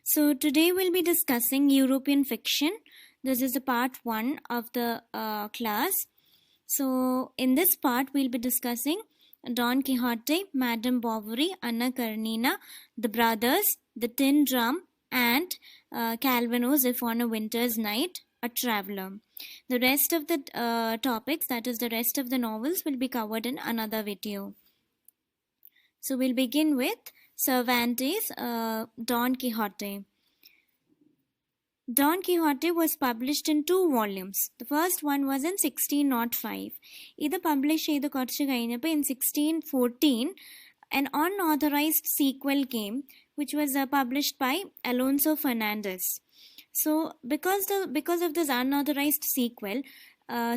So today we'll be discussing European fiction. This is a part one of the class. So in this part we'll be discussing Don Quixote, Madame Bovary, Anna Karenina, The Brothers, The Tin Drum, and Calvados If on a Winter's Night, A Traveller. The rest of the topics, that is the rest of the novels, will be covered in another video. So we'll begin with Cervantes' Don Quixote. Don Quixote was published in two volumes. The first one was in 1605. ഇത് publish ചെയ്ത് കുറച്ച് കഴിഞ്ഞപ്പോൾ in 1614 an unauthorized sequel came which was published by Alonso Fernandez. So because of this unauthorized sequel,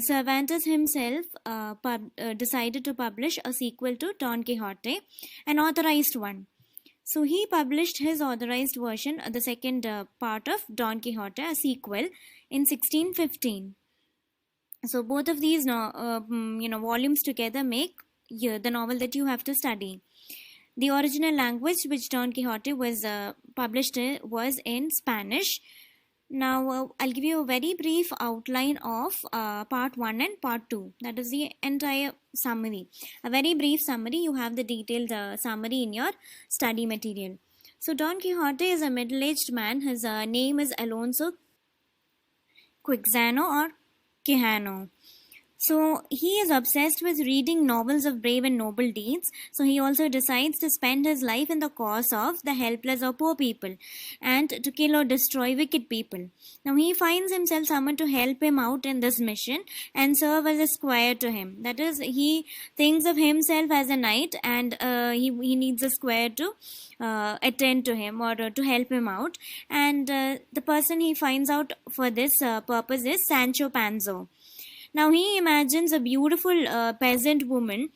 Cervantes himself decided to publish a sequel to Don Quixote, an authorized one. So he published his authorized version, the second part of Don Quixote, a sequel, in 1615. So both of these, volumes together make the novel that you have to study. The original language which Don Quixote was published in was in Spanish. Now I'll give you a very brief outline of part 1 and part 2. That is the entire summary. A very brief summary. You have the detailed summary in your study material. So Don Quixote is a middle-aged man. His name is Alonso Quixano or Quijano. So he is obsessed with reading novels of brave and noble deeds. So he also decides to spend his life in the cause of the helpless or poor people and to kill or destroy wicked people. Now he finds himself someone to help him out in this mission and serve as a squire to him. That is, he thinks of himself as a knight and he needs a squire to attend to him or to help him out. And the person he finds out for this purpose is Sancho Panza. Now he imagines a beautiful peasant woman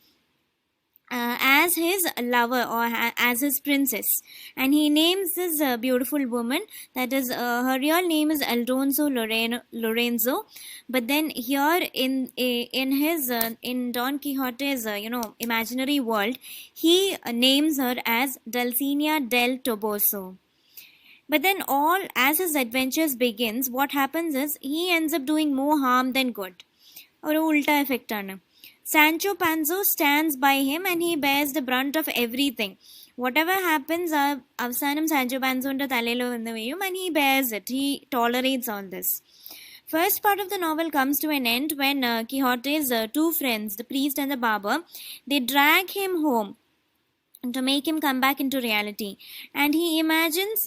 as his lover or as his princess, and he names this beautiful woman, that is her real name is Alonso Lorenzo, but then here in his in Don Quixote's imaginary world, he names her as Dulcinea del Toboso. But then as his adventures begins, what happens is he ends up doing more harm than good. ഒരു ഉൾട്ട effect ആണ്. Sancho Panza stands by him and he bears the brunt of everything. Whatever happens, അവസാനം Sancho പാൻസോന്റെ തലയിൽ വന്ന് വീഴും and he bears it. He tolerates all this. First part of the novel comes to an end when Quixote's two friends, the priest and the barber, they drag him home to make him come back into reality, and he imagines,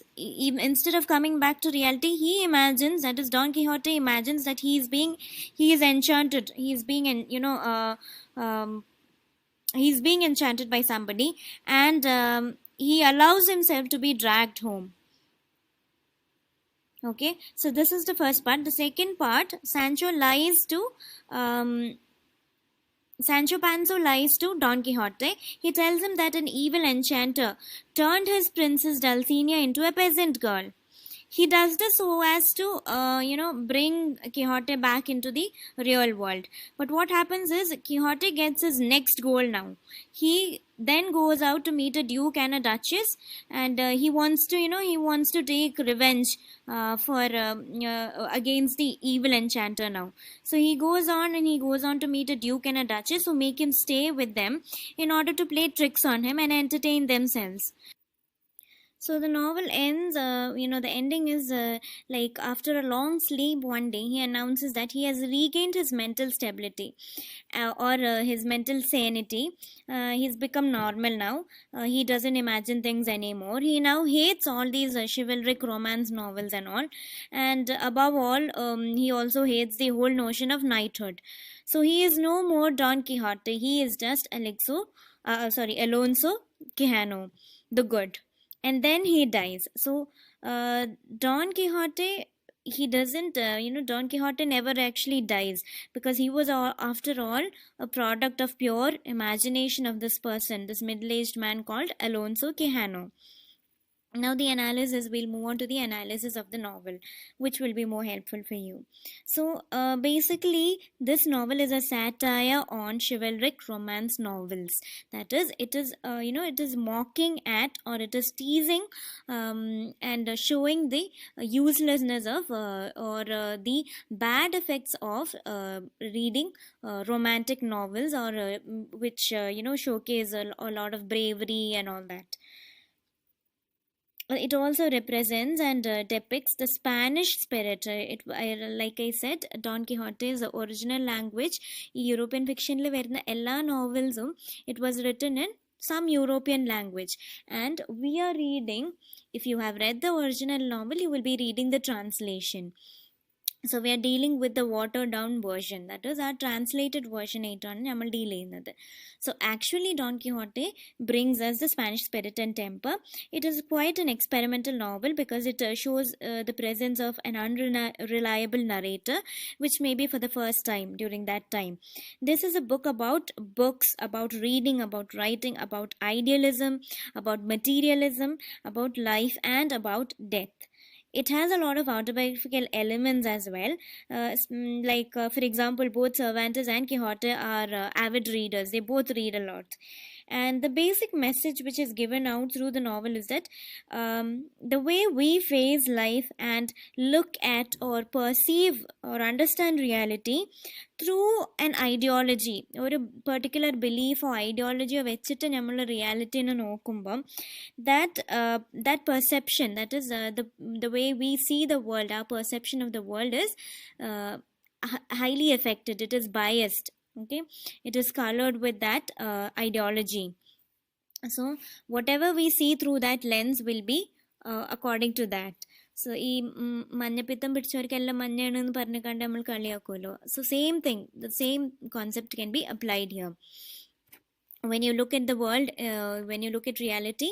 instead of coming back to reality, he imagines, that is Don Quixote imagines, that he is enchanted, he's being enchanted by somebody, and he allows himself to be dragged home. Okay, so this is the first part. The second part, Sancho Panza lies to Don Quixote. He tells him that an evil enchanter turned his princess Dulcinea into a peasant girl. He does this so as to, bring Quixote back into the real world. But what happens is Quixote gets his next goal now. He then goes out to meet a duke and a duchess, and he wants to take revenge for against the evil enchanter now. So he goes on to meet a duke and a duchess who make him stay with them in order to play tricks on him and entertain themselves. So the novel ends, the ending is like after a long sleep one day, he announces that he has regained his mental stability or his mental sanity. He's become normal now. He doesn't imagine things anymore. He now hates all these chivalric romance novels and all. And above all, he also hates the whole notion of knighthood. So he is no more Don Quixote. He is just Alonso Quijano, the good. And then he dies. So Don Quixote, he doesn't, Don Quixote never actually dies, because he was after all a product of pure imagination of this person, this middle-aged man called Alonso Quijano. Now the analysis, we'll move on to the analysis of the novel, which will be more helpful for you. So basically this novel is a satire on chivalric romance novels. That is, it is it is mocking at, or it is teasing and showing the uselessness of or the bad effects of reading romantic novels, or which showcase a lot of bravery and all that. It also represents and depicts the Spanish spirit. Like I said, Don Quixote's original language, European fiction വരുന്ന എല്ലാ നോവൽസും it was written in some European language, and we are reading, if you have read the original novel, you will be reading the translation. So we are dealing with the watered down version, that is our translated version ആയിട്ടാണ് നമ്മൾ deal ചെയ്യുന്നത്. So actually Don Quixote brings us the Spanish spirit and temper. It is quite an experimental novel because it shows the presence of an unreliable narrator, which may be for the first time during that time. This is a book about books, about reading, about writing, about idealism, about materialism, about life, and about death. It has a lot of autobiographical elements as well. For example, both Cervantes and Quixote are avid readers. They both read a lot. And the basic message which is given out through the novel is that the way we face life and look at or perceive or understand reality through an ideology or a particular belief or ideology വെച്ചിട്ട് നമ്മൾ റിയാലിറ്റിനെ നോക്കുമ്പം that perception, that is the way we see the world, our perception of the world is highly affected. It is biased. Okay, it is colored with that ideology. So whatever we see through that lens will be according to that. So ഈ മഞ്ഞപ്പിത്തം പിടിച്ചവർക്കെല്ലാം മഞ്ഞയാണെന്ന് പറഞ്ഞു കണ്ട് നമ്മൾ കളിയാക്കുമല്ലോ. So same thing, the same concept can be applied here. When you look at the world, when you look at reality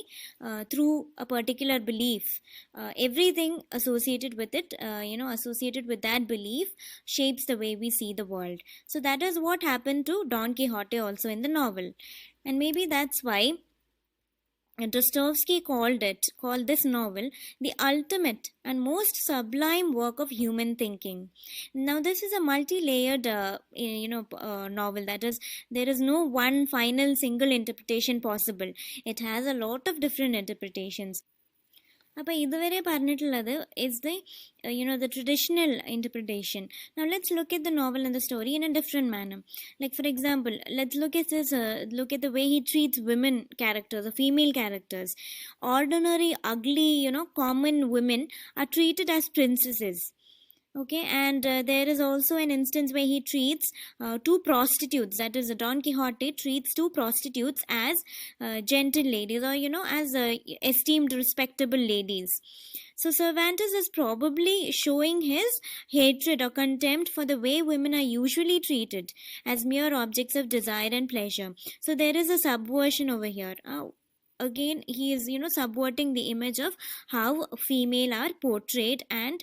through a particular belief, everything associated with it, associated with that belief shapes the way we see the world. So that is what happened to Don Quixote also in the novel. And maybe that's why Dostoevsky called this novel the ultimate and most sublime work of human thinking. Now this is a multi-layered novel. That is, there is no one final single interpretation possible. It has a lot of different interpretations. അപ്പോൾ ഇതുവരെ പറഞ്ഞിട്ടുള്ളത് is the traditional interpretation. Now let's look at the novel and the story in a different manner. Like for example, let's look at the way he treats women characters, or female characters. Ordinary, ugly, common women are treated as princesses. Okay, and there is also an instance where he treats two prostitutes, that is Don Quixote treats two prostitutes as gentle ladies, or as esteemed respectable ladies. So Cervantes is probably showing his hatred or contempt for the way women are usually treated, as mere objects of desire and pleasure. So there is a subversion over here. Again, he is subverting the image of how female are portrayed, and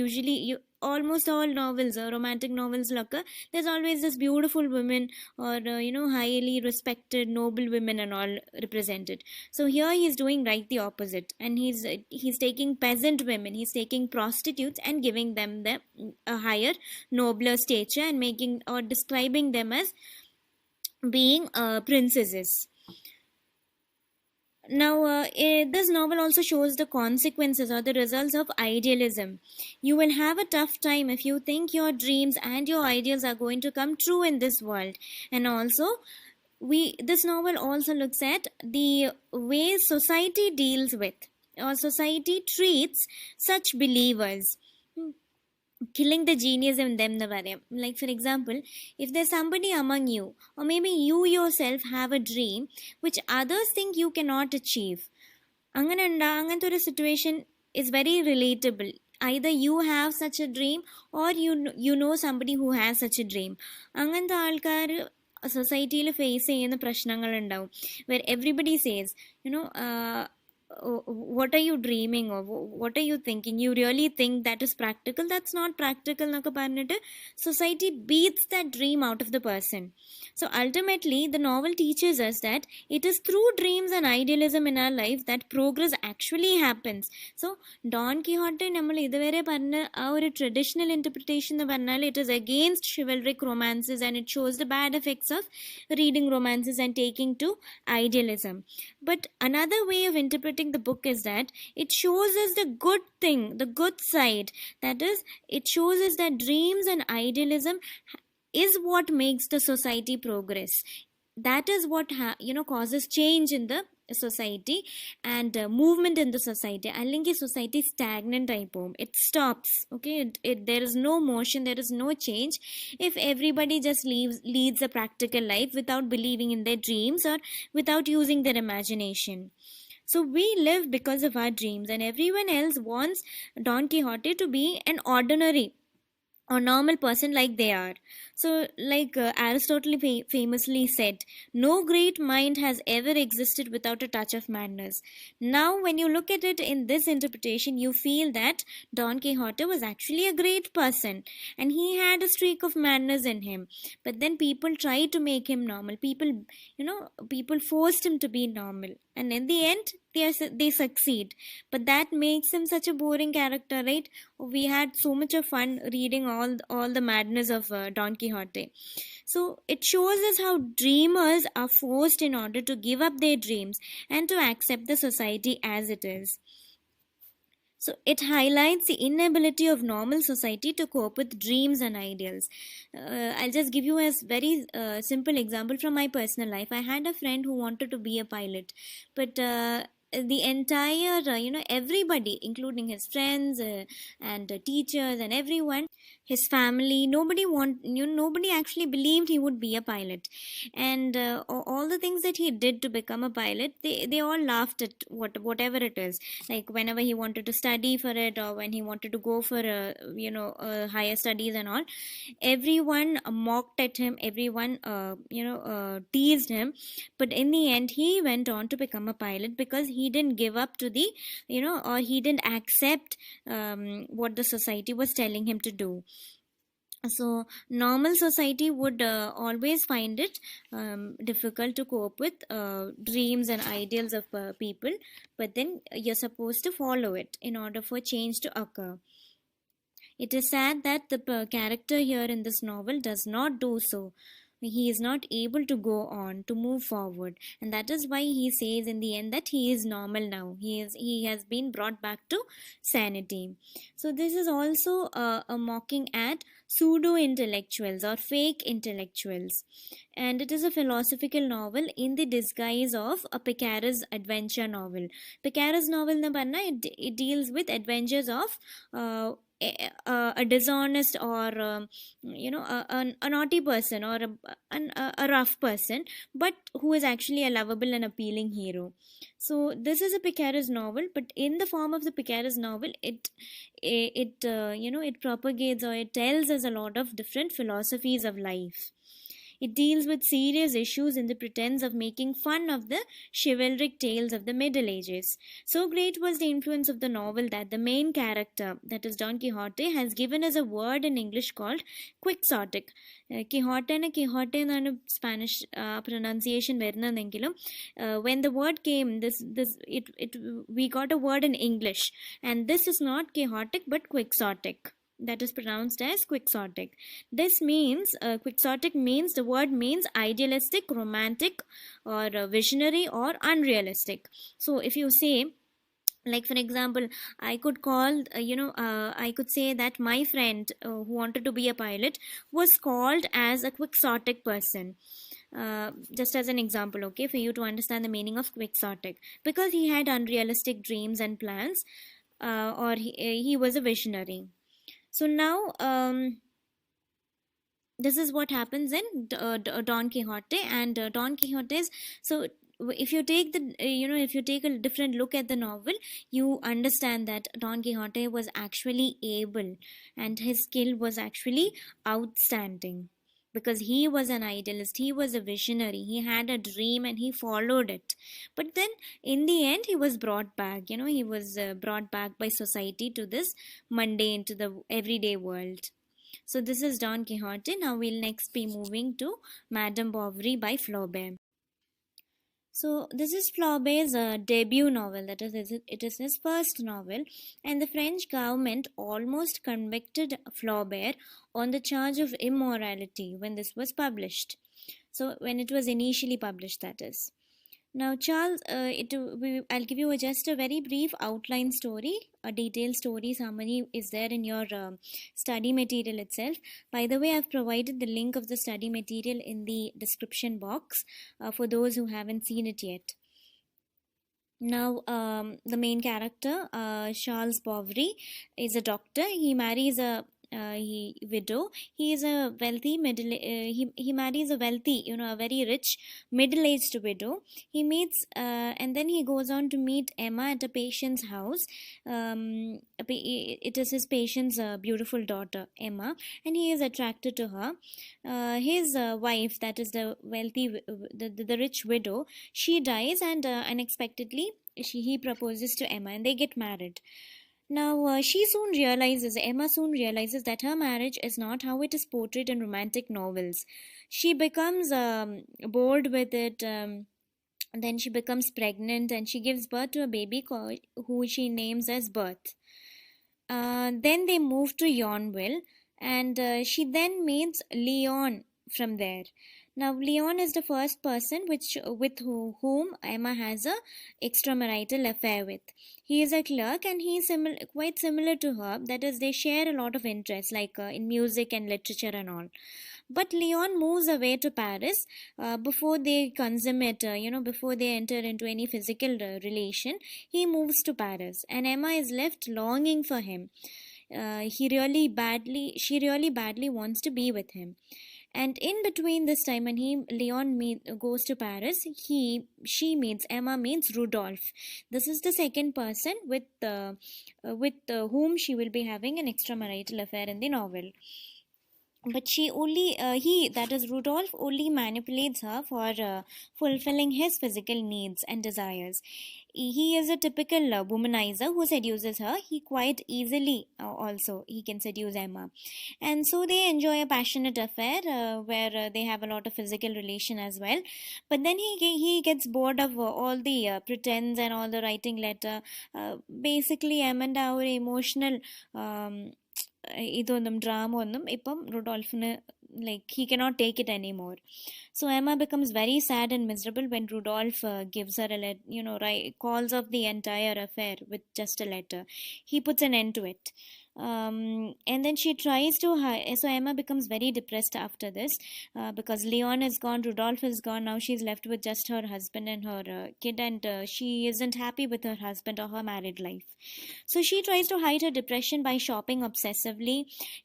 usually almost all novels, romantic novels, there's always this beautiful women, or highly respected noble women and all represented. So here he's doing right the opposite, and he's taking peasant women, he's taking prostitutes and giving them a higher, nobler stature, and making or describing them as being princesses. Now, this novel also shows the consequences or the results of idealism. You will have a tough time if you think your dreams and your ideals are going to come true in this world. And also, this novel also looks at the way society deals with, or society treats, such believers. Killing the genius in them. Like for example, if there's somebody among you, or maybe you yourself have a dream which others think you cannot achieve, അങ്ങനത്തെ ഒരു situation is very relatable. Either you have such a dream, or you know somebody who has such a dream. അങ്ങനത്തെ ആൾക്കാർ സൊസൈറ്റിയിൽ face ചെയ്യുന്ന പ്രശ്നങ്ങളുണ്ടാവും, where everybody says, what are you dreaming of? What are you thinking? You really think that is practical? That's not practical. Society beats that dream out of the person. So ultimately, the novel teaches us that it is through dreams and idealism in our life that progress actually happens. So Don Quixote നമ്മൾ ഇതുവരെ പറഞ്ഞ ആ ഒരു traditional interpretation എന്ന് പറഞ്ഞാൽ it is against chivalric romances, and it shows the bad effects of reading romances and taking to idealism. But another way of interpreting the book is that it shows us the good thing, the good side. That is, it shows us that dreams and idealism is what makes the society progress. That is what causes change in the society and movement in the society. അല്ലെങ്കിൽ society stagnant ആയി പോകും. It stops. Okay, there is no motion, there is no change if everybody just leads a practical life without believing in their dreams or without using their imagination. So we live because of our dreams, and everyone else wants Don Quixote to be an ordinary or normal person like they are. So like Aristotle famously said, no great mind has ever existed without a touch of madness. Now when you look at it in this interpretation, you feel that Don Quixote was actually a great person and he had a streak of madness in him, but then people tried to make him normal. People forced him to be normal, and in the end they succeed. But that makes him such a boring character, right? We had so much of fun reading all the madness of Don Quixote. So it shows us how dreamers are forced in order to give up their dreams and to accept the society as it is. So it highlights the inability of normal society to cope with dreams and ideals. I'll just give you a very simple example from my personal life. I had a friend who wanted to be a pilot, but the entire everybody, including his friends and teachers and everyone, his family, nobody actually believed he would be a pilot. And all the things that he did to become a pilot, they all laughed at whatever it is. Like whenever he wanted to study for it, or when he wanted to go for higher studies and all, everyone mocked at him, everyone teased him. But in the end he went on to become a pilot because he didn't give up to the or he didn't accept what the society was telling him to do. So normal society would always find it difficult to cope with dreams and ideals of people, but then you're supposed to follow it in order for change to occur. It is sad that the character here in this novel does not do so. He is not able to go on to move forward, and that is why he says in the end that he is normal now. He has been brought back to sanity. So this is also a mocking at pseudo intellectuals or fake intellectuals, and it is a philosophical novel in the disguise of a Picaresque adventure novel. Picaresque novel na banna, it deals with adventures of a dishonest or a naughty person, or a rough person, but who is actually a lovable and appealing hero. So this is a Picaresque novel, but in the form of the Picaresque novel, it propagates, or it tells us a lot of different philosophies of life. It deals with serious issues in the pretense of making fun of the chivalric tales of the Middle Ages. So great was the influence of the novel that the main character, that is Don Quixote, has given us a word in English called quixotic. Quixote എന്നാണ് Spanish pronunciation വരുന്നതെങ്കിലും when the word came, we got a word in English, and this is not Quixotic but quixotic. That is pronounced as quixotic. This means quixotic means, the word means idealistic, romantic, or visionary, or unrealistic. So if you say, like for example, I could call I could say that my friend who wanted to be a pilot was called as a quixotic person. Just as an example, okay, for you to understand the meaning of quixotic, because he had unrealistic dreams and plans, or he was a visionary. So now this is what happens in Don Quixote, and Don Quixote's. So if you take if you take a different look at the novel, you understand that Don Quixote was actually able, and his skill was actually outstanding. because he was an idealist, he was a visionary, he had a dream and he followed it. But then in the end, he was brought back, he was brought back by society to this mundane, to the everyday world. So this is Don Quixote. Now we'll next be moving to Madame Bovary by Flaubert. So this is Flaubert's debut novel. That is, it is his first novel, and the French government almost convicted Flaubert on the charge of immorality when this was published. So when it was initially published, that is. Now, Charles, I'll give you just a very brief outline story, a detailed story summary is there in your study material itself. By the way, I've provided the link of the study material in the description box for those who haven't seen it yet. Now, the main character, Charles Bovary, is a doctor. He marries a widow. He is a wealthy he marries a wealthy, a very rich middle-aged widow. He meets and then he goes on to meet Emma at a patient's house. It is his patient's beautiful daughter, Emma, and he is attracted to her. His wife, that is the wealthy, the rich widow, she dies, and unexpectedly he proposes to Emma, and they get married. Now, Emma soon realizes that her marriage is not how it is portrayed in romantic novels. She becomes bored with it. Then she becomes pregnant and she gives birth to a baby who she names as Birth. Then they move to Yonville, and she then meets Leon from there. Now, Leon is the first person with whom Emma has a extramarital affair with. He is a clerk and he is quite similar to her. That is, they share a lot of interests like in music and literature and all. But Leon moves away to Paris before they consummate, before they enter into any physical relation. He moves to Paris, and Emma is left longing for him. She really badly wants to be with him. And in between this time, when Leon goes to Paris, Emma meets Rudolph. This is the second person with whom she will be having an extramarital affair in the novel. But that is Rudolph, only manipulates her for fulfilling his physical needs and desires. He is a typical womanizer who seduces her. He quite easily he can seduce Emma. And so they enjoy a passionate affair where they have a lot of physical relation as well. But then he gets bored of all the pretense and all the writing letter. Basically, Emma and our emotional ഇതൊന്നും drama ഒന്നും ഇപ്പം റുഡോൾഫിന് he cannot take it anymore. So Emma becomes very sad and miserable when Rudolph gives her a letter, calls off the entire affair with just a letter. He puts an end to it. And then she tries to so Emma becomes very depressed after this because Leon is gone, Rudolph is gone. Now she's left with just her husband and her kid, and she isn't happy with her husband or her married life. So she tries to hide her depression by shopping obsessively.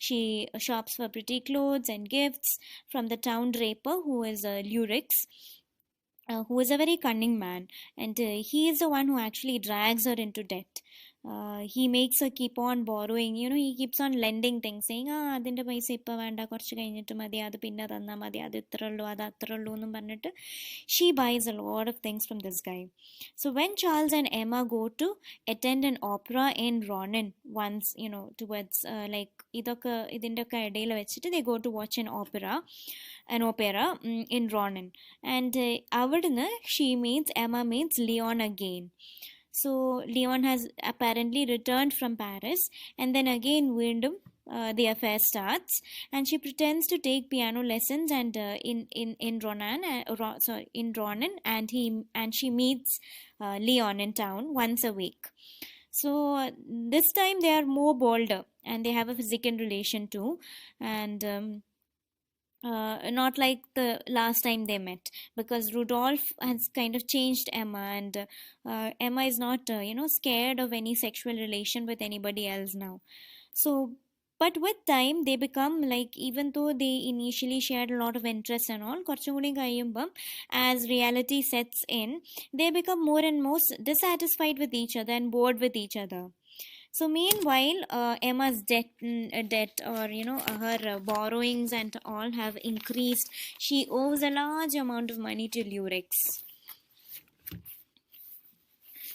She shops for pretty clothes and gifts from the town draper, who is Lurix, who is a very cunning man, and he is the one who actually drags her into debt. He makes her keep on borrowing. He keeps on lending things, saying അതിൻ്റെ പൈസ ഇപ്പോൾ വേണ്ട, കുറച്ച് കഴിഞ്ഞിട്ട് മതി, അത് പിന്നെ തന്നാൽ മതി, അത് ഇത്ര ഉള്ളൂ, അത് അത്ര ഉള്ളൂ എന്നും പറഞ്ഞിട്ട് she buys a lot of things from this guy. So when Charles and Emma go to attend an opera in Rouen once, towards ഇതൊക്കെ ഇതിൻ്റെ ഒക്കെ ഇടയിൽ വെച്ചിട്ട് they go to watch an opera in Rouen, and അവിടുന്ന് Emma meets Leon again. So Leon has apparently returned from Paris, and then again വീണ്ടും the affair starts, and she pretends to take piano lessons and in Rouen, and she meets Leon in town once a week. So this time they are more bolder and they have a physical relation too, and not like the last time they met, because Rudolph has kind of changed Emma, and Emma is not scared of any sexual relation with anybody else now. So but with time they become even though they initially shared a lot of interest and all, കുറച്ചും കൂടി കഴിയുമ്പം as reality sets in, they become more and more dissatisfied with each other and bored with each other. So meanwhile, Emma's debt, or her borrowings and all have increased. She owes a large amount of money to Lurex.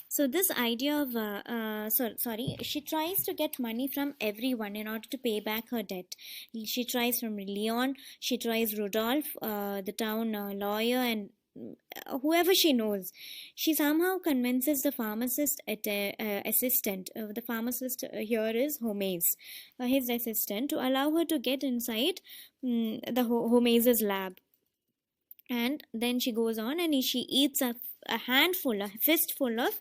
So this idea of sorry, she tries to get money from everyone in order to pay back her debt. She tries from Leon, she tries Rudolph, the town lawyer, and whoever she knows. She somehow convinces the pharmacist assistant. The pharmacist here is Homais, his assistant, to allow her to get inside the Homais's lab. And then she goes on and she eats a handful, a fistful of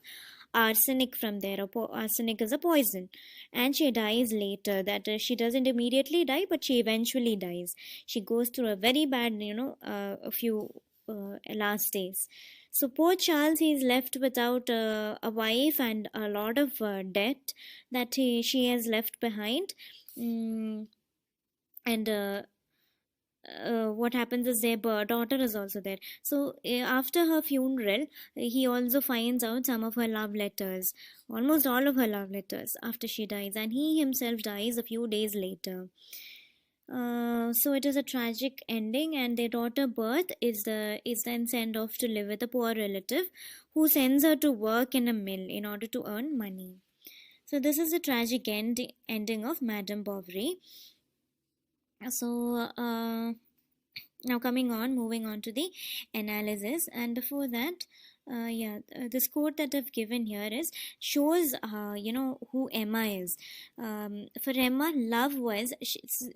arsenic from there. Arsenic is a poison, and she dies later. That she doesn't immediately die, but she eventually dies. She goes through a very bad, a few last days. So poor Charles, he's left without a wife and a lot of debt that she has left behind. Mm, and what happens is their daughter is also there. So after her funeral, he also finds out some of her love letters, almost all of her love letters, after she dies, and he himself dies a few days later. So it is a tragic ending, and their daughter Berth is then sent off to live with a poor relative, who sends her to work in a mill in order to earn money. So this is the tragic ending of Madame Bovary. So now moving on to the analysis, and before that, this quote that I've given here is shows who Emma is. For Emma, love was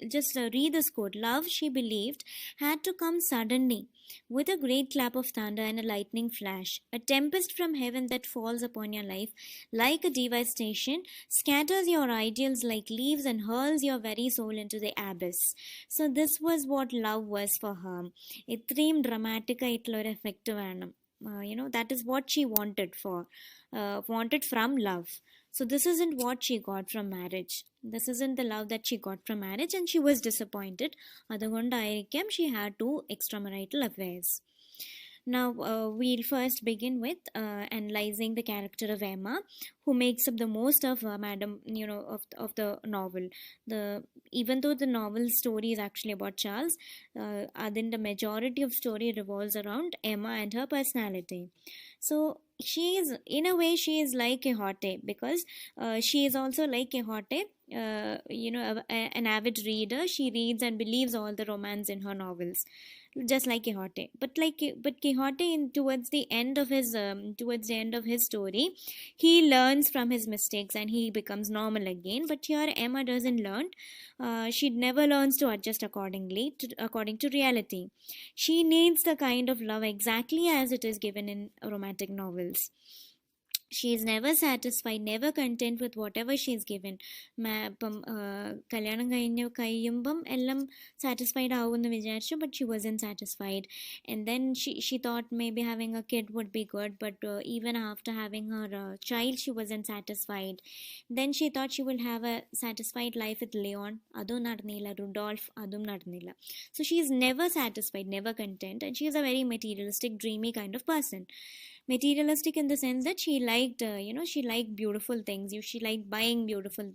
just read this quote. Love, she believed, had to come suddenly, with a great clap of thunder and a lightning flash, a tempest from heaven that falls upon your life like a devastation, scatters your ideals like leaves, and hurls your very soul into the abyss. So this was what love was for her. ഇത്രയും dramatic ആയിട്ടുള്ള ഒരു effect വേണം. That is what she wanted from love. So this isn't what she got from marriage. This isn't the love that she got from marriage, and she was disappointed. അതുകൊണ്ടായിരിക്കാം she had two extramarital affairs. Now, we'll first begin with analyzing the character of Emma, who makes up the most of Madam, of the novel. Even though the novel story is actually about Charles, then the majority of story revolves around Emma and her personality. So in a way, she is like Quixote, because she is also like Quixote. An avid reader, she reads and believes all the romance in her novels, just like Quixote. But Quixote, towards the end of his story, he learns from his mistakes and he becomes normal again. But here Emma doesn't learn. She never learns to adjust according to reality. She needs the kind of love exactly as it is given in romantic novels. She is never satisfied, never content with whatever she is given. ഇപ്പം കല്യാണം കഴിയുമ്പം എല്ലാം satisfied ആവുമെന്ന് വിചാരിച്ചു, but she wasn't satisfied. And then she thought maybe having a kid would be good, but even after having her child, she wasn't satisfied. Then she thought she will have a satisfied life with Leon. അതും നടന്നില്ല. Rudolph, അതും നടന്നില്ല. So she is never satisfied, never content, and she is a very materialistic, dreamy kind of person. Materialistic in the sense that she liked beautiful things. She liked buying beautiful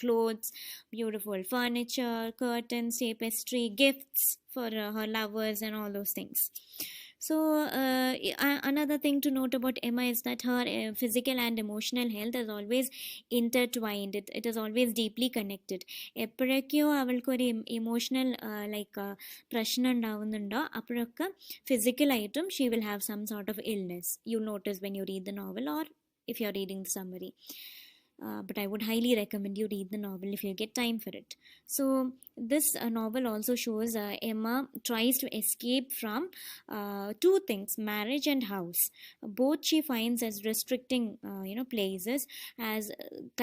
clothes, beautiful furniture, curtains, tapestry, gifts for her lovers, and all those things. So another thing to note about Emma is that her physical and emotional health is always intertwined. It is always deeply connected. എപ്പോഴൊക്കെയോ അവൾക്കൊരു emotional പ്രശ്നം ഉണ്ടാവുന്നുണ്ടോ അപ്പോഴൊക്കെ ഫിസിക്കലായിട്ടും she will have some sort of illness. You'll notice when you read the novel, or if you're reading the summary. But I would highly recommend you read the novel if you get time for it. So this novel also shows Emma tries to escape from two things: marriage and house. Both she finds as restricting places, as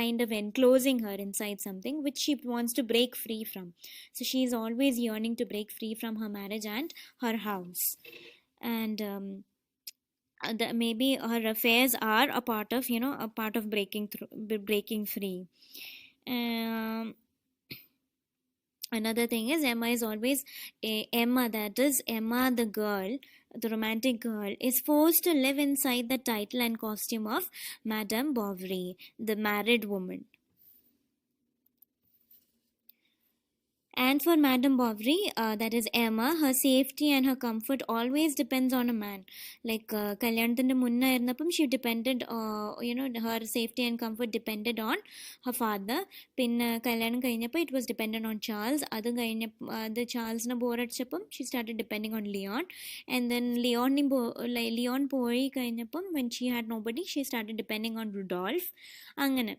kind of enclosing her inside something which she wants to break free from. So she is always yearning to break free from her marriage and her house. And maybe her affairs are a part of breaking free. Another thing is Emma is always Emma the girl, the romantic girl, is forced to live inside the title and costume of Madame Bovary, the married woman. And for Madame Bovary, that is Emma, her safety and her comfort always depends on a man. Like കല്യാണത്തിന്റെ മുന്നേ ആയിരുന്നപ്പം she depended, her safety and comfort depended on her father. പിന്നെ കല്യാണം കഴിഞ്ഞപ്പോൾ it was dependent on Charles. അത് കഴിഞ്ഞ അത് ചാൾസിനെ ബോറടിച്ചപ്പം she started depending on Leon. And then Leon പോയി കഴിഞ്ഞപ്പം when she had nobody, she started depending on Rudolph. അങ്ങനെ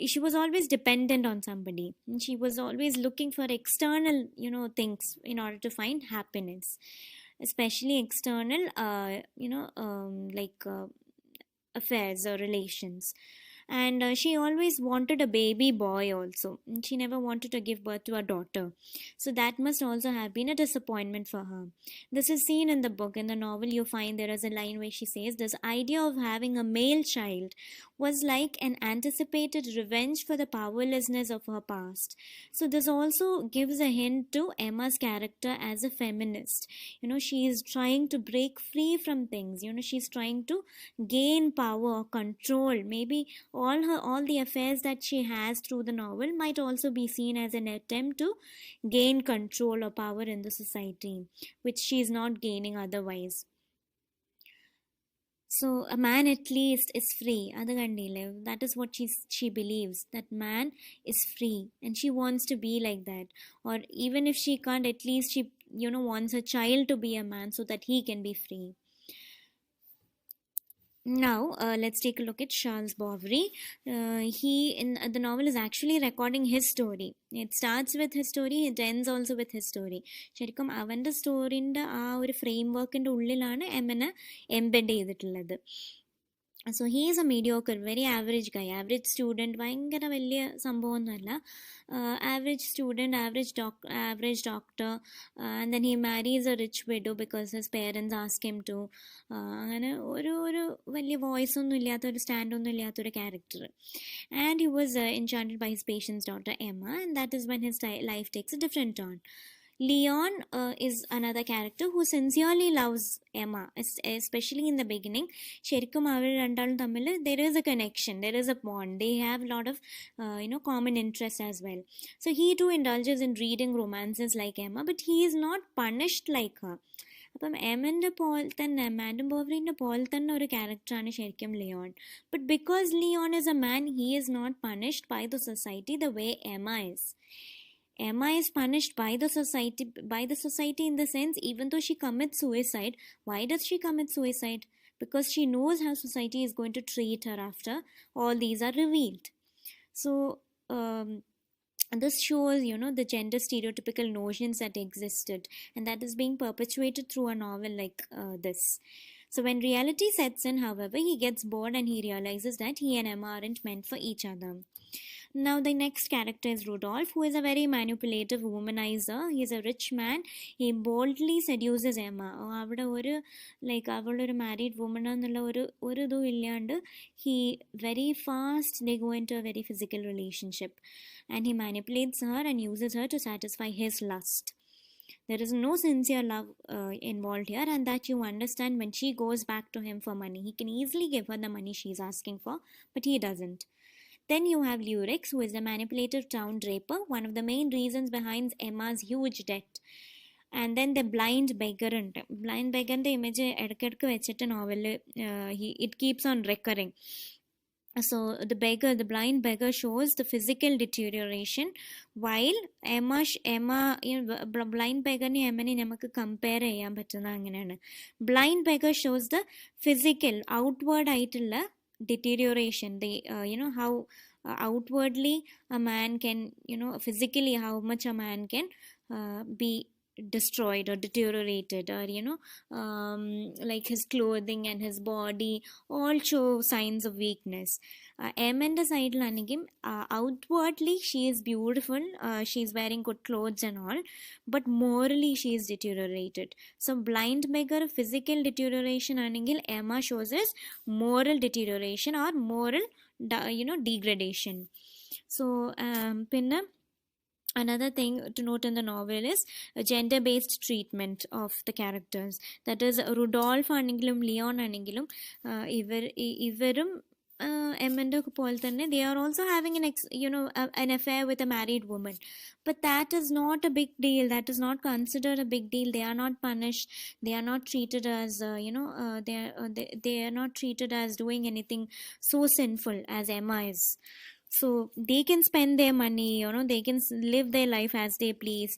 she was always dependent on somebody. She was always looking for external, things in order to find happiness, especially external, affairs or relations. And she always wanted a baby boy also. She never wanted to give birth to a daughter. So that must also have been a disappointment for her. This is seen in the book. In the novel, you find there is a line where she says, this idea of having a male child was like an anticipated revenge for the powerlessness of her past. So this also gives a hint to Emma's character as a feminist. She is trying to break free from things. She's trying to gain power or control. Maybe all the affairs that she has through the novel might also be seen as an attempt to gain control or power in the society, which she is not gaining otherwise. So a man at least is free. That is what she believes, that man is free, and she wants to be like that. Or even if she can't, at least she wants a child to be a man so that he can be free. Now, let's take a look at Charles Bovary. He, in the novel, is actually recording his story. It starts with his story, it ends also with his story. ശരിക്കും അവൻ്റെ സ്റ്റോറിൻ്റെ ആ ഒരു frame വർക്കിൻ്റെ ഉള്ളിലാണ് എമ്മനെ embed ചെയ്തിട്ടുള്ളത്. So he is a mediocre, very average guy, average student. ഭയങ്കര വലിയ സംഭവമൊന്നുമല്ല. Average student, average doctor, and then he marries a rich widow because his parents ask him to. അങ്ങനെ ഒരു വലിയ വോയിസ് ഒന്നും ഇല്ലാത്ത, ഒരു സ്റ്റാൻഡൊന്നും ഇല്ലാത്തൊരു character. And he was enchanted by his patient's daughter Emma, and that is when his life takes a different turn. Leon is another character who sincerely loves Emma, especially in the beginning. ശരിക്കും അവർ രണ്ടാളും തമ്മിൽ there is a connection, there is a bond. They have a lot of common interests as well. So he too indulges in reading romances like Emma, but he is not punished like her. അപ്പം എമ്മൻ്റെ പോലെ തന്നെ, madam ബോവറിൻ്റെ പോലെ തന്നെ ഒരു ക്യാരക്ടറാണ് ശരിക്കും Leon. But because Leon is a man, he is not punished by the society the way Emma is. Emma is punished by the society in the sense, even though she commits suicide. Why does she commit suicide? Because she knows how society is going to treat her after all these are revealed. So this shows, the gender stereotypical notions that existed, and that is being perpetuated through a novel like this. So when reality sets in, however, he gets bored and he realizes that he and Emma aren't meant for each other. Now the next character is Rudolph, who is a very manipulative womanizer. He is a rich man. He boldly seduces Emma. അവിടെ അവളൊരു married woman എന്നുള്ള ഒരു ഇതും ഇല്ലാണ്ട് he very fast they go into a very physical relationship, and he manipulates her and uses her to satisfy his lust. There is no sincere love involved here, and that you understand when she goes back to him for money. He can easily give her the money she's asking for, but he doesn't. Then you have Lurex, who is the manipulative town draper, one of the main reasons behind Emma's huge debt. And then the blind beggar. Blind beggar image edakadku vechittu novel it keeps on recurring. So the blind beggar shows the physical deterioration, while Emma blind beggar ni Emma ni namakku compare cheyan pattuna anganeyanu. Blind beggar shows the physical outward aayittulla deterioration. How outwardly a man can, physically how much a man can be destroyed or deteriorated, or like his clothing and his body all show signs of weakness. Emma's side lanigim outwardly she is beautiful, she is wearing good clothes and all, but morally she is deteriorated. So blind beggar physical deterioration anengil, Emma shows us moral deterioration or moral degradation. So pinna another thing to note in the novel is a gender-based treatment of the characters. That is, Rudolph anengilum Leon anengilum ivarum Emma's പോലെ തന്നെ they are also having an affair with a married woman, but that is not a big deal, that is not considered a big deal. They are not punished, they are not treated as they are not treated as doing anything so sinful as Emma is. So they can spend their money, they can live their life as they please,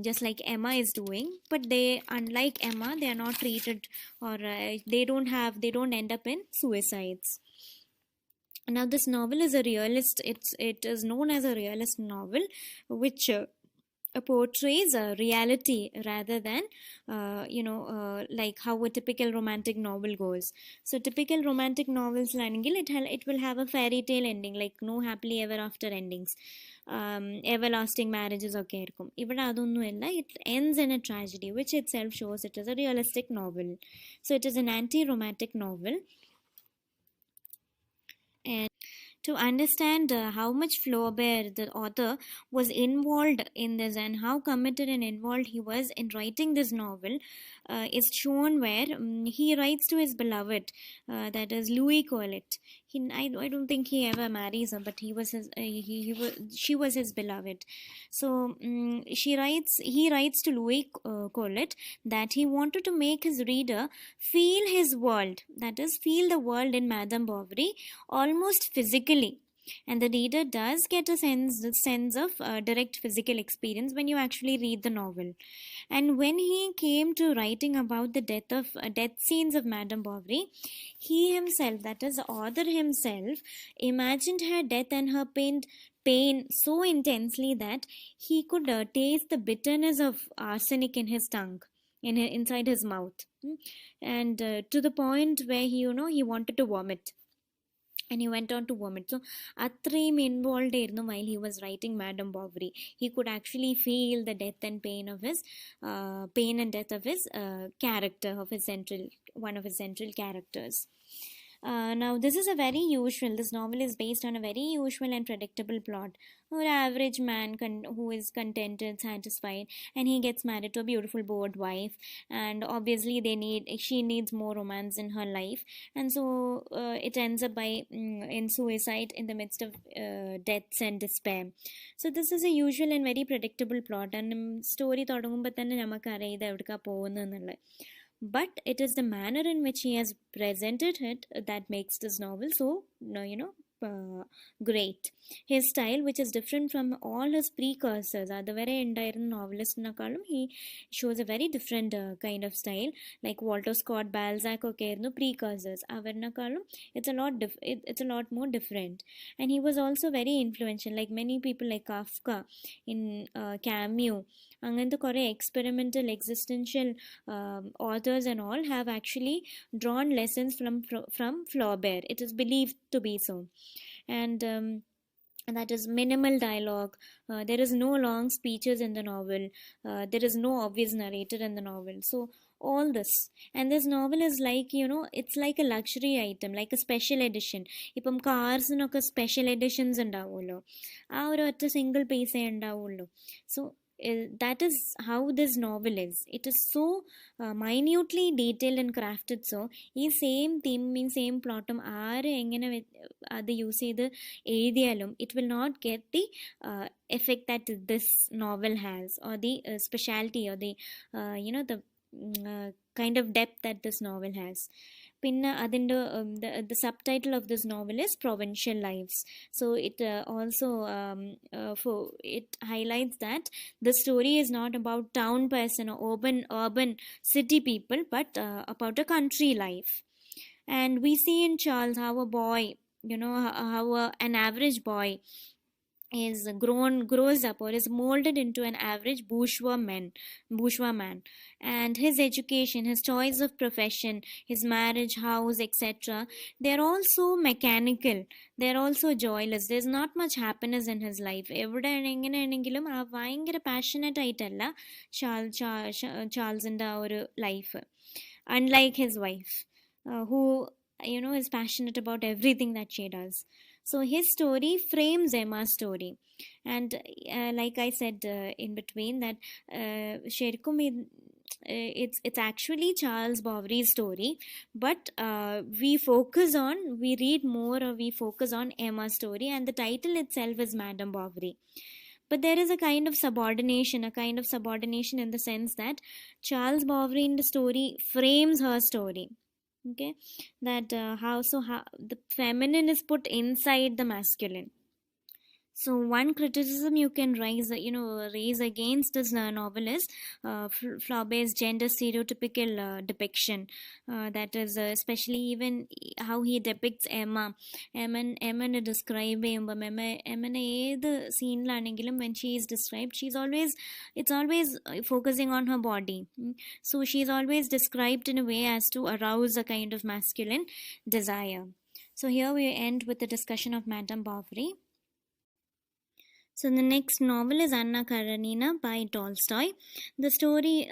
just like Emma is doing. But they, unlike Emma, they are not treated, or they don't end up in suicides. Now this novel is a realist, it is known as a realist novel, which portrays a reality rather than like how a typical romantic novel goes. So typical romantic novels lanengil it will have a fairy tale ending, like no happily ever after endings, everlasting marriages ഒക്കെ ആയിരിക്കും. ഇവിടെ അതൊന്നുമല്ല, it ends in a tragedy, which itself shows it is a realistic novel. So it is an anti-romantic novel. And to understand how much Flaubert, the author, was involved in this and how committed and involved he was in writing this novel, is shown where he writes to his beloved, that is Louis Colette. I don't think he ever marries her, but he was his, she was his beloved. So he writes to Louis Colette that he wanted to make his reader feel his world, that is, feel the world in Madame Bovary almost physically. And the reader does get a sense of direct physical experience when you actually read the novel. And when he came to writing about the death scenes of Madame Bovary, he himself, that is the author himself, imagined her death and her pain so intensely that he could taste the bitterness of arsenic in his tongue, inside his mouth, and to the point where he wanted to vomit. And he went on to vomit. So, atrayum involved while he was writing Madame Bovary. He could actually feel the death and pain of his pain and death of his character, of his one of his central characters. Now, this novel is based on a very usual and predictable plot. An average man who is contented, satisfied, and he gets married to a beautiful, bored wife, and obviously she needs more romance in her life, and so it ends up in suicide in the midst of deaths and despair. So this is a usual and very predictable plot, and story തുടങ്ങുമ്പോൾ തന്നെ നമുക്കറിയാം ഇത് എവിടേക്കാ പോകുന്നതെന്നുള്ളത്. But it is the manner in which he has presented it that makes this novel so great. His style, which is different from all his precursors, അതുവരെ ഉണ്ടായിരുന്ന നോവലിസ്റ്റിനെക്കാളും he shows a very different kind of style. Like Walter Scott, Balzac ഒക്കെ ആയിരുന്നു precursors. അവരിനെക്കാളും it's a lot more different. And he was also very influential, like many people like Kafka in Camus. അങ്ങനത്തെ കുറേ experimental existential authors and all have actually drawn lessons from Flaubert. It is believed to be so. And that is minimal dialogue. There is no long speeches in the novel. There is no obvious narrator in the novel. So all this, and this novel is like it's like a luxury item, like a special edition. ഇപ്പം കാർസിനൊക്കെ special editions ഉണ്ടാവുമല്ലോ, ആ ഒരു ഒറ്റ single പീസേ ഉണ്ടാവുള്ളൂ. So that is how this novel is. It is so minutely detailed and crafted. So ഈ same തീമും same പ്ലോട്ടും ആര് എങ്ങനെ അത് യൂസ് ചെയ്ത് എഴുതിയാലും it will not get the effect that this novel has, or the speciality, or the the kind of depth that this novel has. പിന്നെ അതിൻ്റെ the subtitle of this novel is Provincial Lives. So it also it highlights that the story is not about town person or urban city people, but about a country life. And we see in Charles how a boy, how an average boy grows up or is molded into an average bourgeois man, and his education, his choice of profession, his marriage, house, etc., they're all so mechanical, they're also joyless. There's not much happiness in his life. എവിടെ എങ്ങനെയാണെങ്കിലും ആ ഭയങ്കര passionate ആയിട്ടല്ല ചാൾസിൻ്റെ ആ ഒരു life, unlike his wife, who is passionate about everything that she does. So his story frames Emma's story. And like I said in between, that ശരിക്കും it's actually Charles Bovry's story, but we read more, or we focus on Emma's story, and the title itself is Madame Bovary. But there is a kind of subordination in the sense that Charles Bovary in the story frames her story. Okay, that how the feminine is put inside the masculine. So one criticism you can raise against this novelist, Flaubert's gender stereotypical depiction. That is especially even how he depicts Emma. Emma describe Emma the scene when she is described, it's always focusing on her body. So she's always described in a way as to arouse a kind of masculine desire. So here we end with the discussion of Madame Bovary. So the next novel is Anna Karenina by Tolstoy. The story,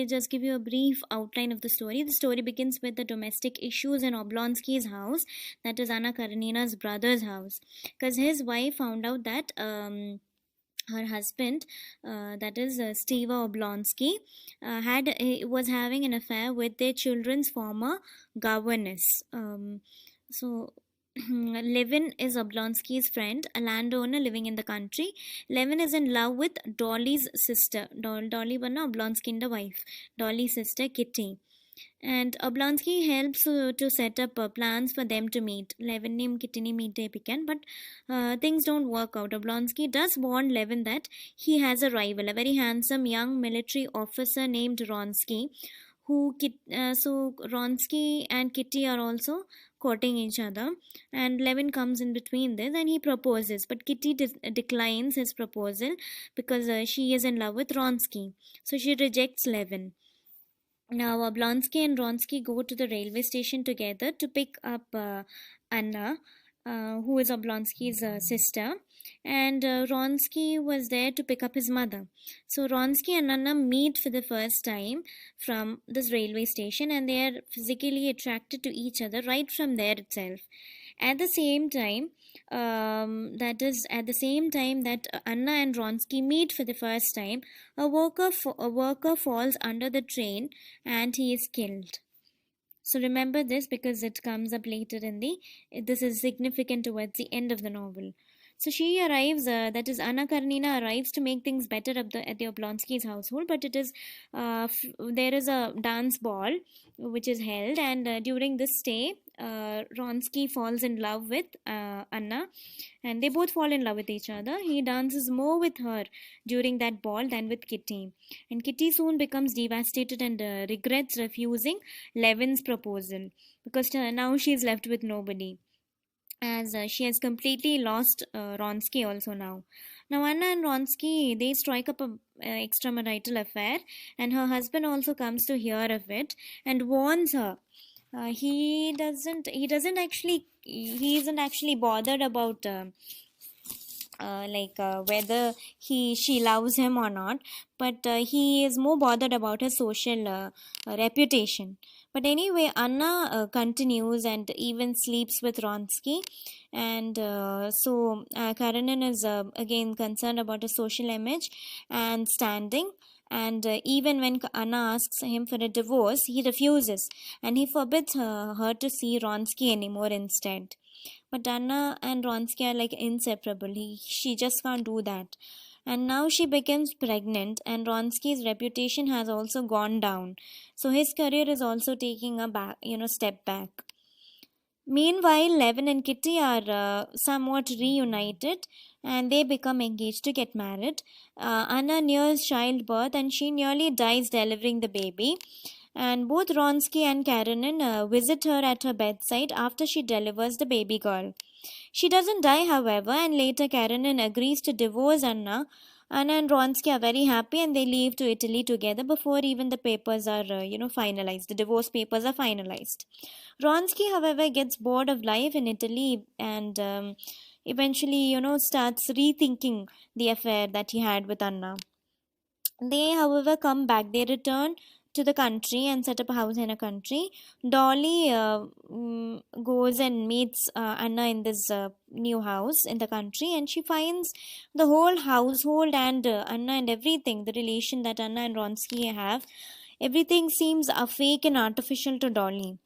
just give you a brief outline of the story. The story begins with the domestic issues in Oblonsky's house, that is Anna Karenina's brother's house, because his wife found out that her husband, that is Steva Oblonsky, was having an affair with their children's former governess. So Levin is Oblonsky's friend, a landowner living in the country. Levin is in love with Dolly's sister. Dolly Vanna Oblonsky, the wife. Dolly's sister Kitty. And Oblonsky helps to set up plans for them to meet. Levin name Kitty meet they began, but things don't work out. Oblonsky does warn Levin that he has a rival, a very handsome young military officer named Ronsky, so Ronsky and Kitty are also courting each other, and Levin comes in between this and he proposes, but Kitty declines his proposal because she is in love with Ronsky, so she rejects Levin. Now Oblonsky and Ronsky go to the railway station together to pick up Anna, who is Oblonsky's sister, and Ronsky was there to pick up his mother. So Ronsky and Anna meet for the first time from this railway station, and they are physically attracted to each other right from there itself. At the same time, that Anna and Ronsky meet for the first time, a worker falls under the train and he is killed. So remember this because it comes up later this is significant towards the end of the novel. So she arrives, that is Anna Karenina arrives to make things better at the Oblonsky's household, but there is a dance ball which is held, and during this stay, Ronsky falls in love with Anna, and they both fall in love with each other. He dances more with her during that ball than with Kitty, and Kitty soon becomes devastated and regrets refusing Levin's proposal because now she is left with nobody, as she has completely lost Ronsky also now. Now Anna and Ronsky, they strike up a extramarital affair, and her husband also comes to hear of it and warns her. He isn't actually bothered about whether she loves him or not, but he is more bothered about her social reputation. But anyway, Anna continues and even sleeps with Ronsky, and Karenin is again concerned about his social image and standing. And even when Anna asks him for a divorce, he refuses, and he forbids her to see Ronsky anymore instead. But Anna and Ronsky are like inseparable. She just can't do that. And now she becomes pregnant, and Ronsky's reputation has also gone down. So his career is also taking a step back. Meanwhile, Levin and Kitty are somewhat reunited, and they become engaged to get married. Anna nears childbirth, and she nearly dies delivering the baby. And both Ronsky and Karenin visit her at her bedside after she delivers the baby girl. She doesn't die, however, and later Karenin agrees to divorce Anna. Anna and Ronsky are very happy, and they leave to Italy together before even the papers are, finalized. The divorce papers are finalized. Ronsky, however, gets bored of life in Italy and eventually, starts rethinking the affair that he had with Anna. They, however, come back. They return to the country and set up a house in a country. Dolly goes and meets Anna in this new house in the country, and she finds the whole household and Anna and everything, the relation that Anna and Ronsky have, Everything seems fake and artificial to Dolly.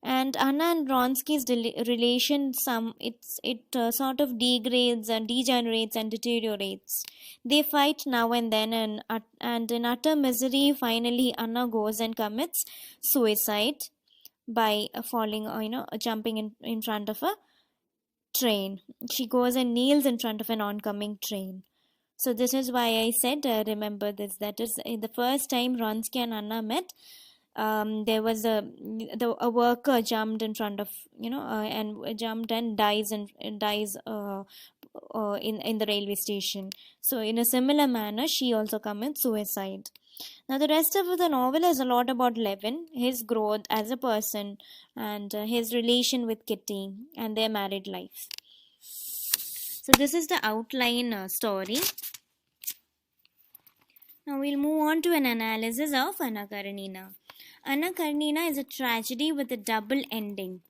And Anna and Vronsky's relation, it sort of degrades and degenerates and deteriorates. They fight now and then, and in utter misery, finally Anna goes and commits suicide by falling, jumping in front of a train. She goes and kneels in front of an oncoming train. So this is why I said, remember this. That is the first time Ronsky and Anna met. There was a worker jumped in front of, and jumped and dies in the railway station. So in a similar manner, she also commits suicide. Now the rest of the novel is a lot about Levin, his growth as a person, and his relation with Kitty and their married life. So this is the outline story. Now we'll move on to an analysis of Anna Karenina. Anna Karenina is a tragedy with a double ending.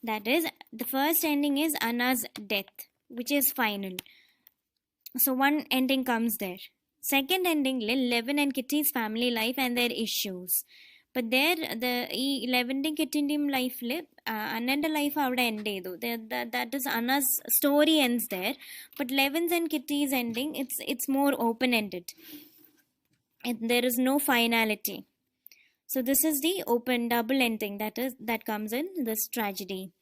That is, the first ending is Anna's death, which is final. So one ending comes there. Second ending, Levin and Kitty's family life and their issues. But there, the Levin's Kitty's life, Anna's life avada end chedu. That is Anna's story ends there. But Levin's and Kitty's ending, it's more open ended. There is no finality. So this is the open double ending that comes in this tragedy.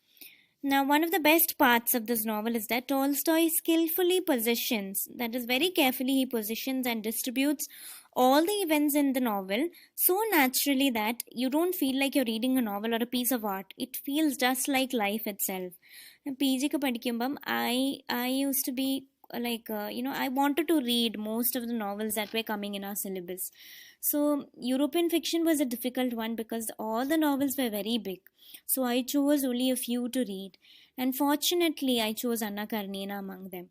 Now, one of the best parts of this novel is that Tolstoy skillfully positions, that is, very carefully he positions and distributes all the events in the novel so naturally that you don't feel like you're reading a novel or a piece of art. It feels just like life itself. PG ku padikumbam, I used to be like, I wanted to read most of the novels that were coming in our syllabus. So European fiction was a difficult one because all the novels were very big. So I chose only a few to read. And fortunately, I chose Anna Karenina among them.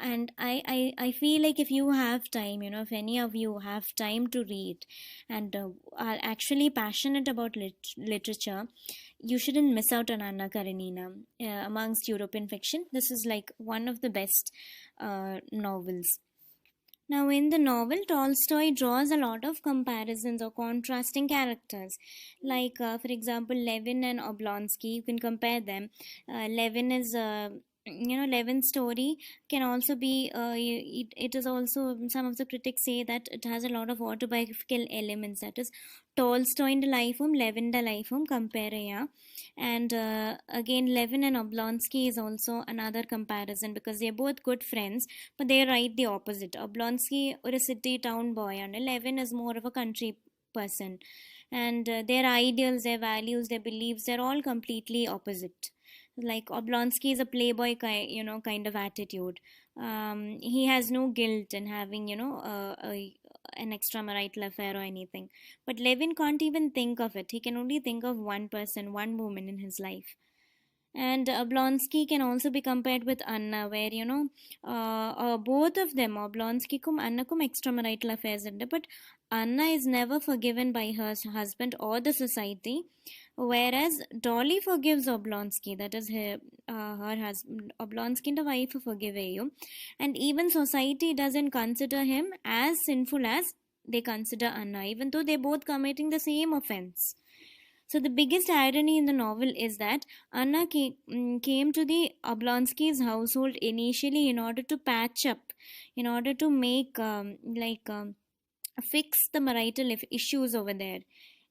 And I feel like if you have time, if any of you have time to read and are actually passionate about literature, you shouldn't miss out on Anna Karenina amongst European fiction. This is like one of the best novels. Now, in the novel, Tolstoy draws a lot of comparisons or contrasting characters. Like, for example, Levin and Oblonsky, you can compare them. Levin is, Levin's story can also be, it is also, some of the critics say that it has a lot of autobiographical elements. That is, Tolstoy in the life Levin the life compare. And again, Levin and Oblonsky is also another comparison because they're both good friends, but they write the opposite. Oblonsky or a city town boy, and Levin is more of a country person. And their ideals, their values, their beliefs, they're all completely opposite. Like Oblonsky is a playboy kind of attitude. He has no guilt in having an extramarital affair or anything. But Levin can't even think of it. He can only think of one person, one woman in his life. And Oblonsky can also be compared with Anna, where both of them, Oblonsky kum Anna kum extramarital affairs ഉണ്ട്, but Anna is never forgiven by her husband or the society, whereas Dolly forgives Oblonsky, that is her husband. Oblonsky the wife forgive you, and even society doesn't consider him as sinful as they consider Anna, even though they're both committing the same offense. So the biggest irony in the novel is that Anna came to the Oblonsky's household initially in order to patch up, in order to make fix the marital issues over there,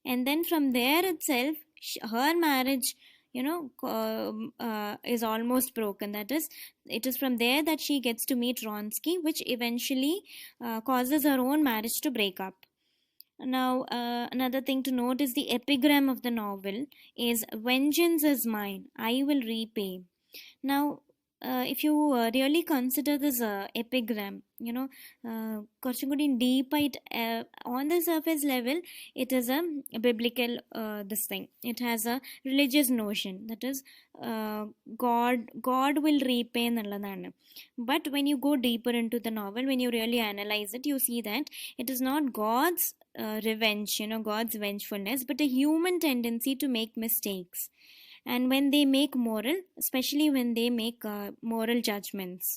and then from there itself, her marriage, is almost broken. That is, it is from there that she gets to meet Ronsky, which eventually causes her own marriage to break up. Now, another thing to note is the epigram of the novel is "Vengeance is mine, I will repay." Now, if you really consider this epigram, കുറച്ചും കൂടി ഡീപ്പായിട്ട് on the surface level, it is a biblical this thing. It has a religious notion, that is, God will repay എന്നുള്ളതാണ്. But when you go deeper into the novel, when you really analyze it, you see that it is not God's revenge, God's vengefulness, but a human tendency to make mistakes. And when they make moral, especially when they make moral judgments.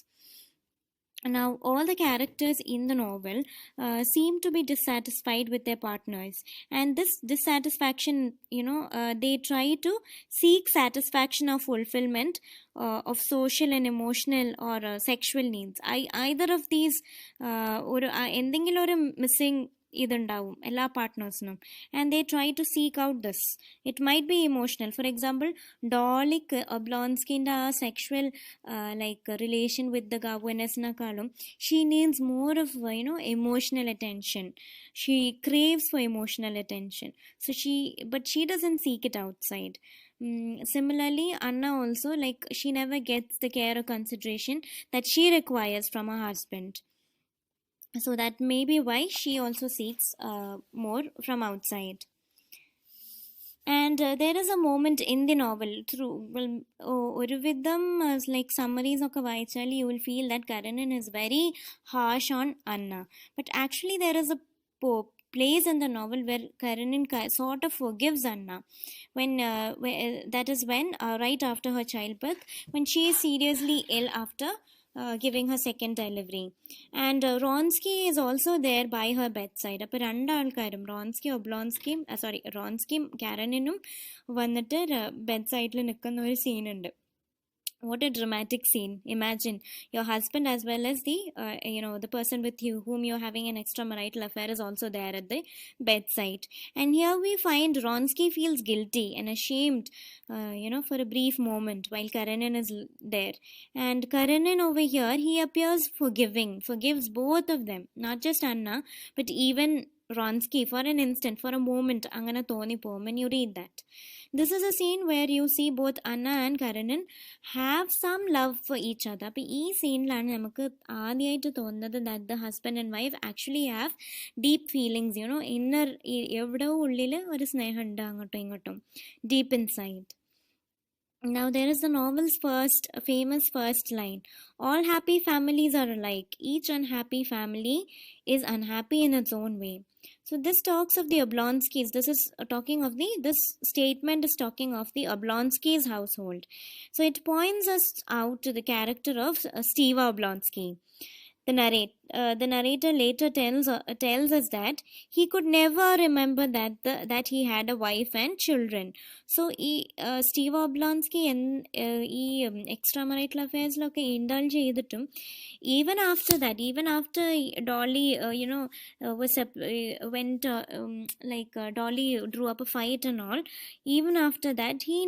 Now, all the characters in the novel seem to be dissatisfied with their partners, and this dissatisfaction, they try to seek satisfaction or fulfillment of social and emotional or sexual needs. Either of these, എന്തെങ്കിലും ഒരു missing ഇതുണ്ടാവും എല്ലാ പാർട്ട്നേഴ്സിനും, and they try to seek out this. It might be emotional. For example, ഡോളിക്ക് ഒബ്ലോൺസ്കിൻ്റെ ആ sexual relation with the ഗവർനെസ്സിനെക്കാളും she needs more of emotional attention. She craves for emotional attention, so she doesn't seek it outside. Similarly, Anna also, she never gets the care or consideration that she requires from her husband. So that may be why she also seeks more from outside. And there is a moment in the novel through, well, ഒരു വിധം summaries ഒക്കെ വായിച്ചാൽ you will feel that Karenin is very harsh on Anna. But actually there is a place in the novel where Karenin sort of forgives Anna. That is when, right after her childbirth, when she is seriously ill after giving her second delivery. And Ronsky is also there by her bedside. അപ്പോൾ രണ്ടാൾക്കാരും റോൺസ്കിയും കാരനിനും വന്നിട്ട് bed നിൽക്കുന്ന ഒരു സീനുണ്ട്. What a dramatic scene. Imagine your husband as well as the person with you whom you're having an extramarital affair is also there at the bedside. And here we find Ronsky feels guilty and ashamed, for a brief moment while Karenin is there. And Karenin over here, he appears forgives both of them, not just Anna, but even Ronsky for an instant, for a moment. Angana thoni pom when you read that. This is a scene where you see both Anna and Karenin have some love for each other. അപ്പോൾ ഈ സീനിലാണ് നമുക്ക് ആദ്യമായിട്ട് തോന്നുന്നത് that the husband and wife actually have deep feelings, inner, എവിടെയോ ഉള്ളിൽ ഒരു സ്നേഹമുണ്ട് അങ്ങോട്ടും ഇങ്ങോട്ടും, deep inside. Now there is the novel's famous first line: all happy families are alike, each unhappy family is unhappy in its own way. So this talks of the Oblonskys. This statement is talking of the Oblonskys household. So it points us out to the character of Steva Oblonsky. The narrator later tells us that he could never remember that he had a wife and children. So Steve Oblonsky ഈ extramarital affairs ലൊക്കെ indulge ചെയ്തിട്ടും, even after Dolly Dolly drew up a fight and all, even after that he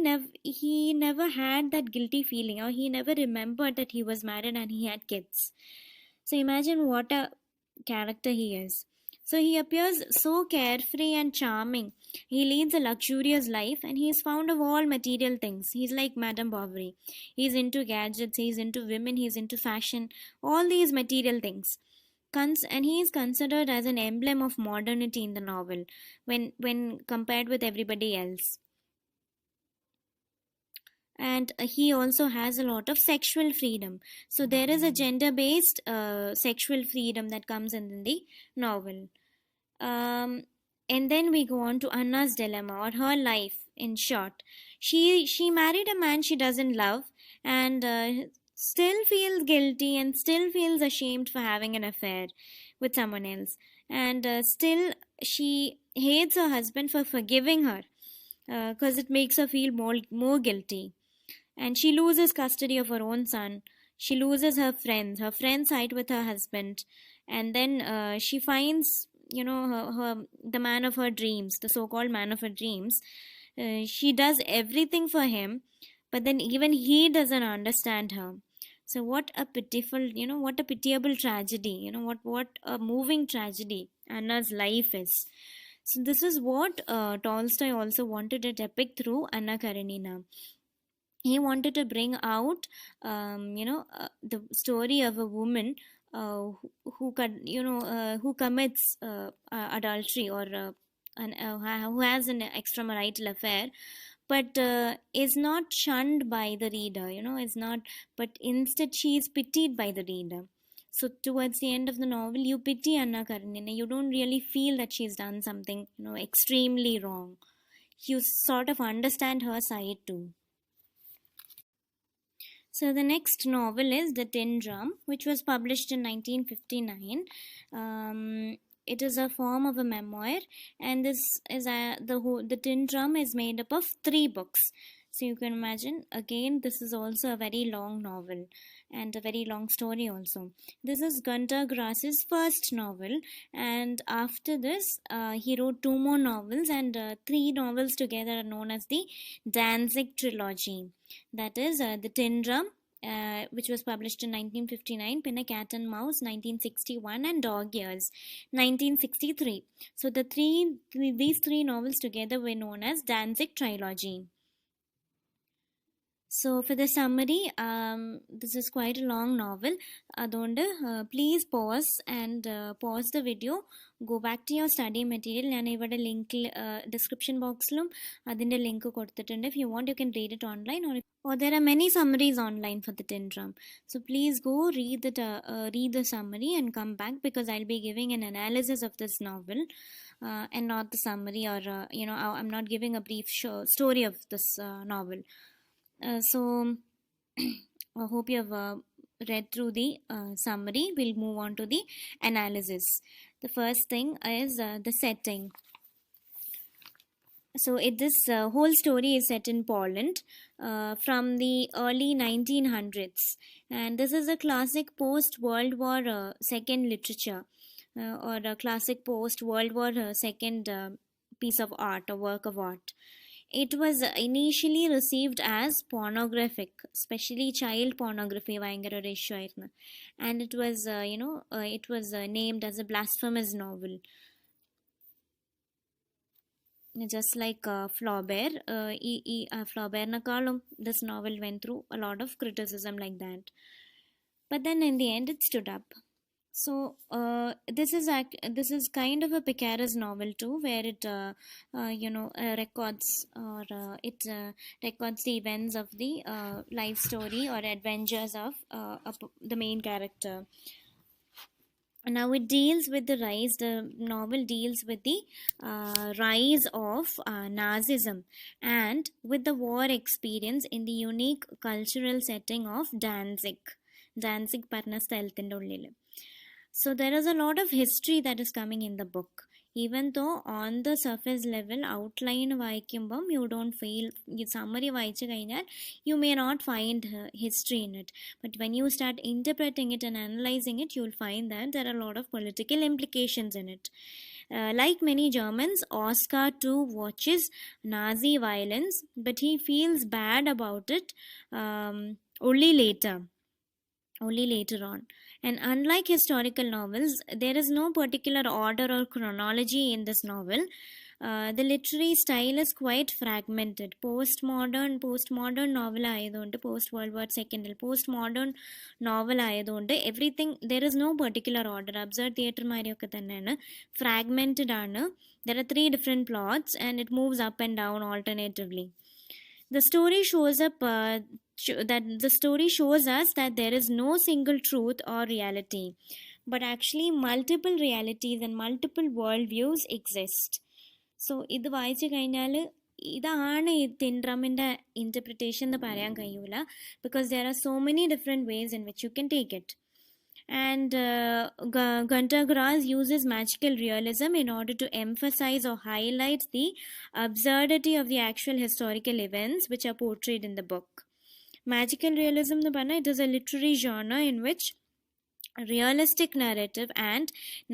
never had that guilty feeling, or he never remembered that he was married and he had kids. So imagine what a character he is. So he appears so carefree and charming. He leads a luxurious life and he is fond of all material things. He's like Madame Bovary. He's into gadgets, he's into women, he's into fashion, all these material things. And he is considered as an emblem of modernity in the novel when compared with everybody else. And he also has a lot of sexual freedom. So there is a gender-based sexual freedom that comes in the novel. And then we go on to Anna's dilemma, or her life in short. She married a man she doesn't love, and still feels guilty and still feels ashamed for having an affair with someone else. And still she hates her husband for forgiving her, because it makes her feel more guilty. And she loses custody of her own son. She loses her friends. Her friends side with her husband. And then she finds, the man of her dreams, the so-called man of her dreams. She does everything for him, but then even he doesn't understand her. So what a pitiable tragedy, what a moving tragedy Anna's life is. So this is what Tolstoy also wanted to depict through Anna Karenina. He wanted to bring out, the story of a woman who commits adultery, or who has an extramarital affair, but is not shunned by the reader, but instead she is pitied by the reader. So towards the end of the novel, you pity Anna Karenina. You don't really feel that she's done something, extremely wrong. You sort of understand her side too. So the next novel is The Tin Drum, which was published in 1959. It is a form of a memoir, and this is the Tin Drum is made up of three books. So you can imagine, again, this is also a very long novel and a very long story also. This is Gunter Grass's first novel, and after this, he wrote two more novels, and three novels together are known as the Danzig trilogy. That is The Tin Drum, which was published in 1959, Pinna Cat and Mouse 1961, and Dog Years 1963. So these three novels together were known as Danzig trilogy. So for the summary, this is quite a long novel. അതുകൊണ്ട് please pause and pause the video. Go back to your study material. ഞാൻ ഇവിടെ ലിങ്കിൽ description ബോക്സിലും അതിൻ്റെ link കൊടുത്തിട്ടുണ്ട്. If you want, you can read it online, or there are many summaries online for the Tin Drum. So please go read the summary and come back, because I'll be giving an analysis of this novel and not the summary, or I'm not giving a brief story of this novel. So I hope you have read through the summary. We'll move on to the analysis. The first thing is the setting. So this whole story is set in Poland from the early 1900s, and this is a classic post-World War II literature, or a classic post-World War II piece of art, a work of art. It was initially received as pornographic, especially child pornography, and it was named as a blasphemous novel. Just like Flaubert, Flaubert this novel went through a lot of criticism like that. But then in the end, it stood up. So this is kind of a Picaris novel too, where it records records the events of the life story or adventures of the main character. Now the novel deals with the rise of Nazism, and with the war experience in the unique cultural setting of Danzig പറഞ്ഞ സ്ഥലത്തിൻ്റെ ഉള്ളിൽ. So there is a lot of history that is coming in the book. Even though on the surface level outline വായിക്കുമ്പം you don't feel, summary വായിച്ചു കഴിഞ്ഞാൽ you may not find history in it. But when you start interpreting it and analyzing it, you'll find that there are a lot of political implications in it. Like many Germans, Oscar too watches Nazi violence, but he feels bad about it only later on. And unlike historical novels, there is no particular order or chronology in this novel. The literary style is quite fragmented. Postmodern novel ആയതുകൊണ്ട്, post-World War II postmodern novel ആയതുകൊണ്ട് everything, there is no particular order. Absurd theatre മാതിരിയൊക്കെ തന്നെയാണ്, fragmented ആണ്. There are 3 different plots and it moves up and down alternatively. The story shows us that there is no single truth or reality, but actually multiple realities and multiple worldviews exist. So ഇത് വായിച്ചു കഴിഞ്ഞാൽ ഇതാണ് ഈ thin ഡ്രമ്മിൻ്റെ interpretation എന്ന് പറയാൻ കഴിയൂല, because there are so many different ways in which you can take it. And Gunter Grass uses magical realism in order to emphasize or highlight the absurdity of the actual historical events which are portrayed in the book. Magical realism, it is a literary genre in which realistic narrative and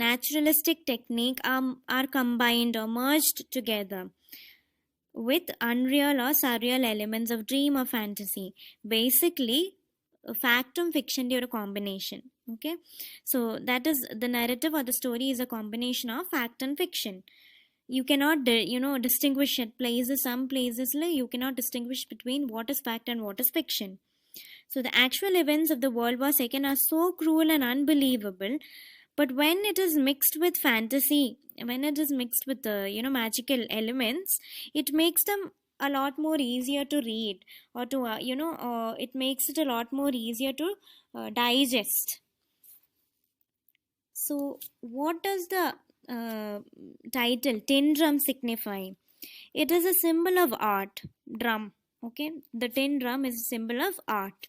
naturalistic technique are combined or merged together with unreal or surreal elements of dream or fantasy. Basically, factum fiction or a combination. Okay, so that is the narrative, or the story is a combination of fact and fiction. You cannot distinguish at some places you cannot distinguish between what is fact and what is fiction. So the actual events of the World War II are so cruel and unbelievable, but when it is mixed with fantasy, when it is mixed with magical elements, it makes them a lot more easier to read, or to it makes it a lot more easier to digest. So what does the title Tin Drum signify? It is a symbol of art, drum. Okay, the tin drum is a symbol of art,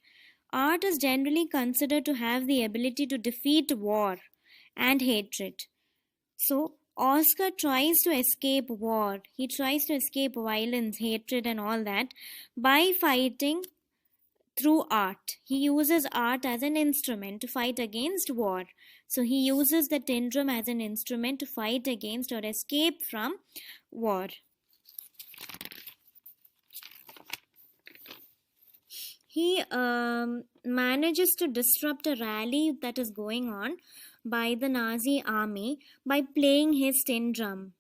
Art is generally considered to have the ability to defeat war and hatred. So, Oscar tries to escape war. He tries to escape violence, hatred, and all that by fighting through art. He uses art as an instrument to fight against war. So, he uses the tin drum as an instrument to fight against or escape from war. He manages to disrupt a rally that is going on by the Nazi army by playing his tin drum.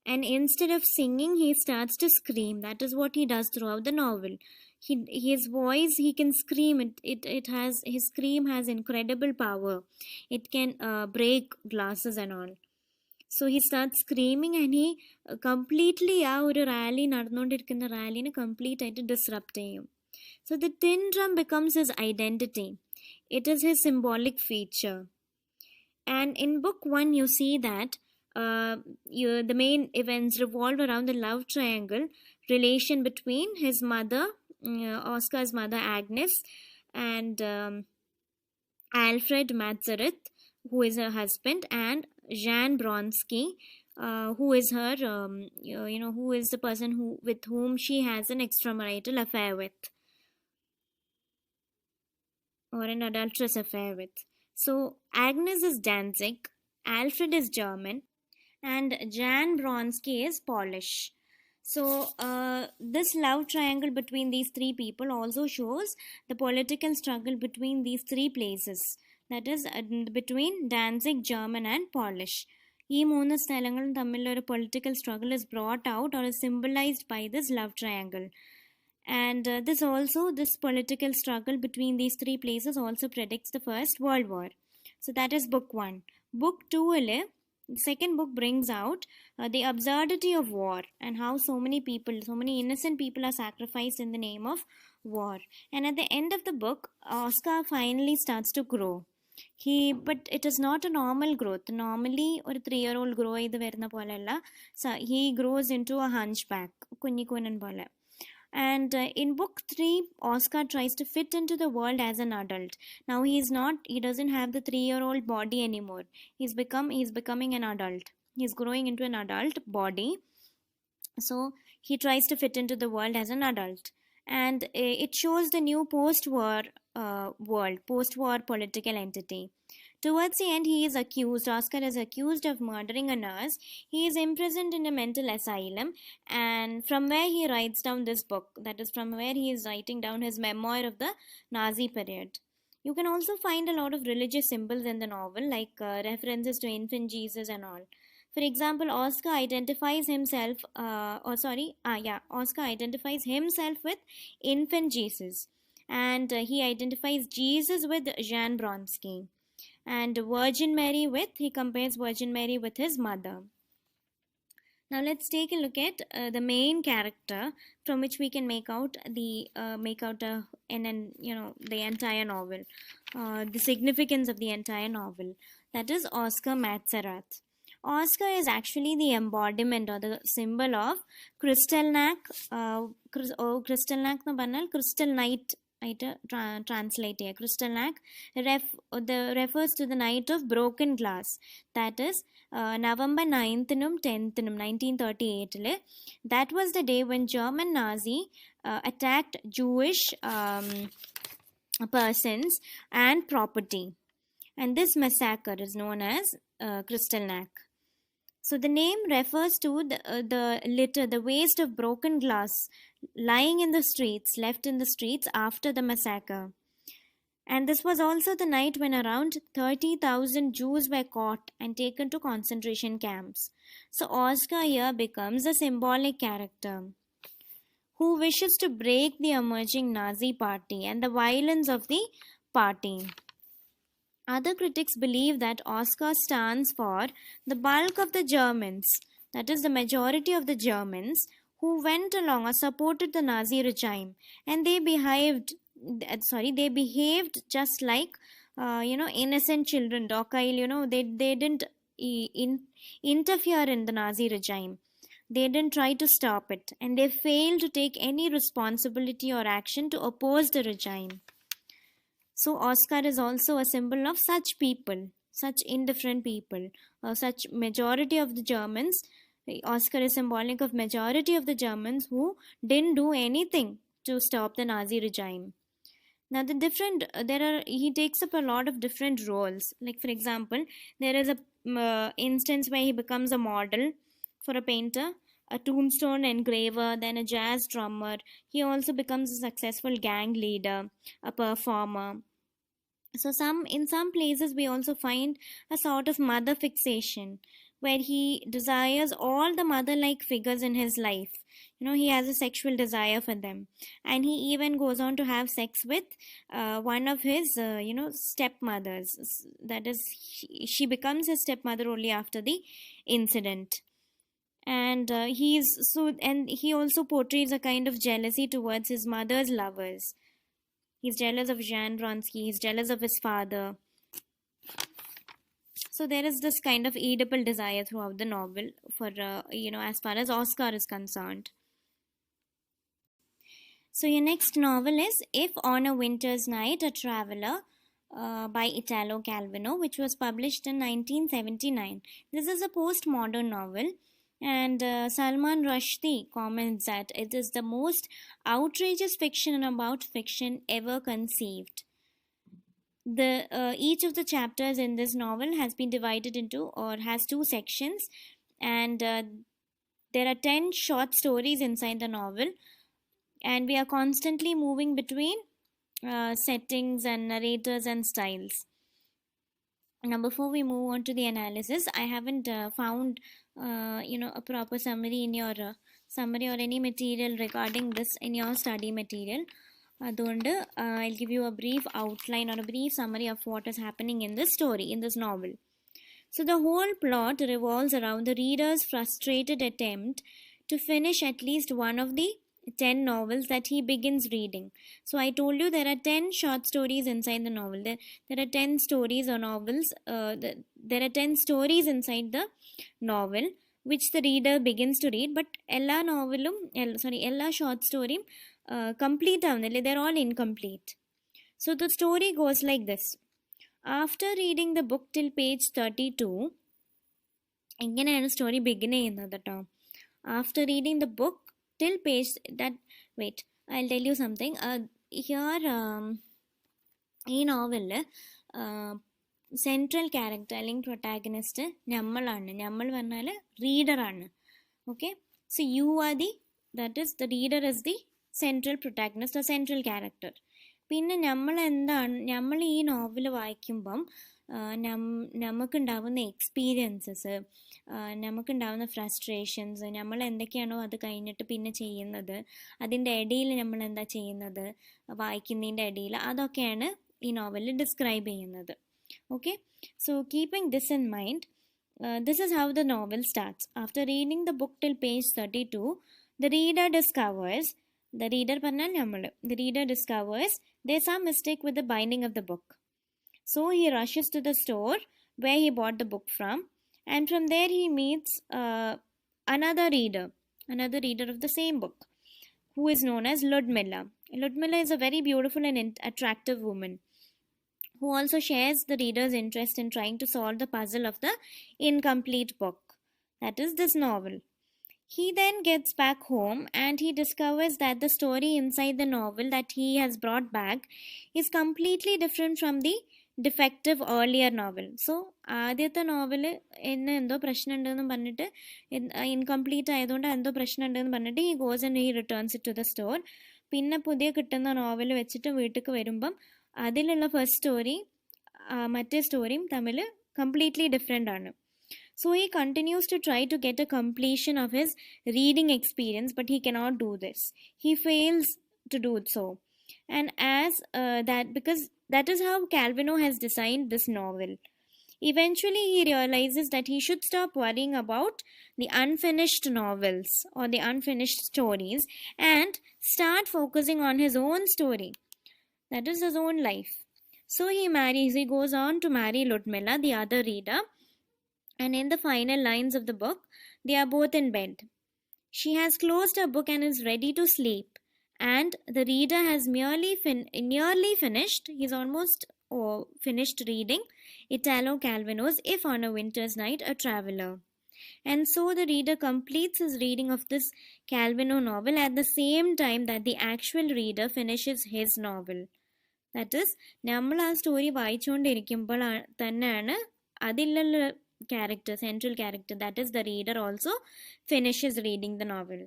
And instead of singing, he starts to scream. That is what he does throughout the novel. His voice, he can scream. His scream has incredible power. It can break glasses and all. So he starts screaming and he completely ആ ഒരു rally നടന്നുകൊണ്ടിരിക്കുന്ന റാലിനെ complete ആയിട്ട് disrupt ചെയ്യും. So the tin drum becomes his identity. It is his symbolic feature. And in book 1, you see that the main events revolve around the love triangle relation between his mother, Oscar's mother Agnes, and Alfred Matzerath, who is her husband, and Jean Bronski, who is her, who is the person with whom she has an extramarital affair with, or an adulterous affair with. So Agnes is Danzig, Alfred is German, and Jan Bronski is Polish. So this love triangle between these three people also shows the political struggle between these three places. That is between Danzig, German and Polish. ഈ മൂന്ന് സ്ഥലങ്ങളും തമ്മിലുള്ള ഒരു political struggle is brought out or is symbolized by this love triangle. And this political struggle between these three places also predicts the First World War. So that is book 1. Book 2, the second book brings out the absurdity of war and how so many innocent people are sacrificed in the name of war. And at the end of the book, Oscar finally starts to grow. But it is not a normal growth. Normally, or 3-year-old grow idu verna polalla. So he grows into a hunchback, kunikunan pole. And in book 3, Oscar tries to fit into the world as an adult. Now he doesn't have the 3-year-old body anymore. He's becoming an adult. He's growing into an adult body. So he tries to fit into the world as an adult. And it shows the new post-war world, post-war political entity. Towards the end, Oscar is accused of murdering a nurse. He is imprisoned in a mental asylum, and from where he writes down this book, that is from where he is writing down his memoir of the Nazi period. You can also find a lot of religious symbols in the novel, like references to infant Jesus and all. For example, Oscar identifies himself with infant Jesus, and he identifies Jesus with Jean Bronski. And he compares Virgin Mary with his mother. Now let's take a look at the main character from which we can make out the entire novel, the significance of the entire novel. That is Oscar Matzerath. Oscar is actually the embodiment or the symbol of Kristallnacht. Kristallnacht na banal Crystal Night. Translate here. Kristallnacht refers to the night of broken glass. That is November 9th and 10th 1938. That was the day when German Nazi attacked Jewish persons and property. And this massacre is known as Kristallnacht. So the name refers to the litter, the waste of broken glass lying in the streets, left in the streets after the massacre. And this was also the night when around 30,000 Jews were caught and taken to concentration camps. So Oscar here becomes a symbolic character who wishes to break the emerging Nazi party and the violence of the party. Other critics believe that Oscar stands for the bulk of the Germans, that is the majority of the Germans, who went along or supported the Nazi regime, and they behaved just like innocent children, docile. They didn't interfere in the Nazi regime. They didn't try to stop it, and they failed to take any responsibility or action to oppose the regime. So Oscar is also a symbol of such people, such indifferent people, such majority of the Germans. Oscar is symbolic of majority of the Germans who didn't do anything to stop the Nazi regime. Now the different there are he takes up a lot of different roles. Like for example, there is a instance where he becomes a model for a painter, a tombstone engraver, then a jazz drummer. He also becomes a successful gang leader, a performer. So some places we also find a sort of mother fixation where he desires all the mother like figures in his life. He has a sexual desire for them, and he even goes on to have sex with one of his stepmothers. That is, she becomes his stepmother only after the incident. And he also portrays a kind of jealousy towards his mother's lovers. He's jealous of Jan Vronsky. He's jealous of his father. So there is this kind of Oedipal desire throughout the novel for, as far as Oscar is concerned. So your next novel is If on a Winter's Night, a Traveler by Italo Calvino, which was published in 1979. This is a postmodern novel, and Salman Rushdie comments that it is the most outrageous fiction about fiction ever conceived. Each of the chapters in this novel has been divided into or has two sections, and there are 10 short stories inside the novel, and we are constantly moving between settings and narrators and styles. Now, before we move on to the analysis, I haven't found a proper summary in your summary or any material regarding this in your study material. I'll give you a brief outline or a brief summary of what is happening in this story, in this novel. So the whole plot revolves around the reader's frustrated attempt to finish at least one of the 10 novels that he begins reading. So I told you there are 10 short stories inside the novel. There are 10 stories or novels. There are 10 stories inside the novel which the reader begins to read. But ella short story complete avunilla. They're all incomplete. So the story goes like this. After reading the book till page 32, എങ്ങനെയാണ് story begin ചെയ്യുന്നത് കേട്ടോ. After reading the book till page I'll tell you something. Here ഈ നോവലിൽ central character അല്ലെങ്കിൽ protagonist നമ്മളാണ്. നമ്മൾ പറഞ്ഞാൽ റീഡറാണ്. Okay, so you are that is the reader is the central protagonist, central character. പിന്നെ നമ്മൾ ഈ നോവൽ വായിക്കുമ്പം നമുക്കുണ്ടാവുന്ന എക്സ്പീരിയൻസസ്, നമുക്കുണ്ടാവുന്ന ഫ്രസ്ട്രേഷൻസ്, നമ്മൾ എന്തൊക്കെയാണോ അത് കഴിഞ്ഞിട്ട് പിന്നെ ചെയ്യുന്നത്, അതിൻ്റെ ഇടയിൽ നമ്മൾ എന്താ ചെയ്യുന്നത് വായിക്കുന്നതിൻ്റെ ഇടയിൽ, അതൊക്കെയാണ് ഈ നോവലിൽ ഡിസ്ക്രൈബ് ചെയ്യുന്നത്. Okay, so keeping this in mind, this is how the novel starts. After reading the book till page 32, the reader discovers there's some mistake with the binding of the book. So he rushes to the store where he bought the book from, and from there he meets another reader of the same book, who is known as Ludmilla. Ludmilla is a very beautiful and attractive woman who also shares the reader's interest in trying to solve the puzzle of the incomplete book, that is this novel. He then gets back home and he discovers that the story inside the novel that he has brought back is completely different from the defective earlier novel. So ആദ്യത്തെ novel എന്തോ പ്രശ്നമുണ്ടെന്ന് പറഞ്ഞിട്ട്, incomplete ആയതുകൊണ്ട് എന്തോ പ്രശ്നമുണ്ടെന്ന് പറഞ്ഞിട്ട് he goes and he returns it to the store. പിന്നെ പുതിയ കിട്ടുന്ന നോവൽ വെച്ചിട്ട് വീട്ടിലേക്ക് വരുമ്പം അതിലുള്ള ഫസ്റ്റ് സ്റ്റോറി മറ്റേ സ്റ്റോറിയും തമ്മിൽ കംപ്ലീറ്റ്ലി ഡിഫറെൻ്റ് ആണ്. So he continues to try to get a completion of his reading experience, but he cannot do this. He fails to do so. And because that is how Calvino has designed this novel. Eventually he realizes that he should stop worrying about the unfinished novels or the unfinished stories and start focusing on his own story. That is his own life. So he goes on to marry Ludmilla, the other reader. And in the final lines of the book, they are both in bed. She has closed her book and is ready to sleep. and the reader has nearly finished, he's almost finished reading Italo Calvino's If on a Winter's Night a Traveler. And so the reader completes his reading of this Calvino novel at the same time that the actual reader finishes his novel. That is, നമ്മൾ ആ story വായിച്ചുകൊണ്ടിരിക്കുമ്പോൾ തന്നെയാണ് അതിലുള്ള character, central character, that is the reader, also finishes reading the novel.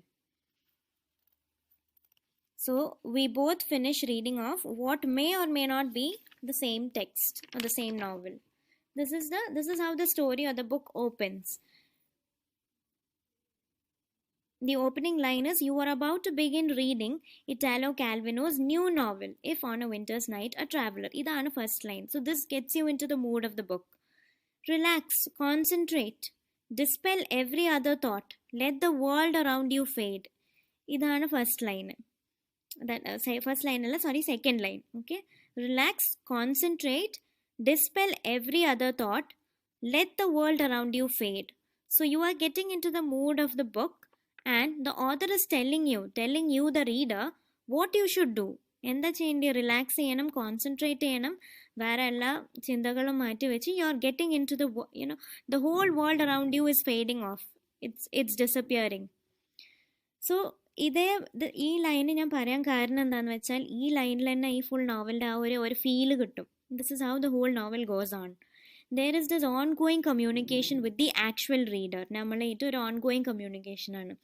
So we both finish reading of what may or may not be the same text or the same novel. This is how the story or the book opens. The opening line is, you are about to begin reading Italo Calvino's new novel, If on a Winter's Night a Traveler. Idana first line. So this gets you into the mood of the book. Relax, concentrate, dispel every other thought, let the world around you fade. Idana first line. First line alla, sorry, second line. Okay. Relax, concentrate, dispel every other thought, let the world around you fade. So you are getting into the mood of the book, and the author is telling you the reader what you should do. എന്താ ചെയ്യേണ്ടി? Relax ചെയ്യണം, concentrate ചെയ്യണം, വേറെ എല്ലാ ചിന്തകളും മാറ്റി വെച്ച് you are getting into the whole world around you is fading off, it's disappearing. So ഈ ലൈന് ഞാൻ പറയാൻ കാരണം എന്താണെന്ന് വെച്ചാൽ, ഈ ലൈനിൽ തന്നെ ഈ ഫുൾ നോവലിൻ്റെ ആ ഒരു ഫീല് കിട്ടും. This is how the whole novel goes on. There is this ongoing communication with the actual reader. നമ്മൾ ഒരു ongoing communication ആണ്.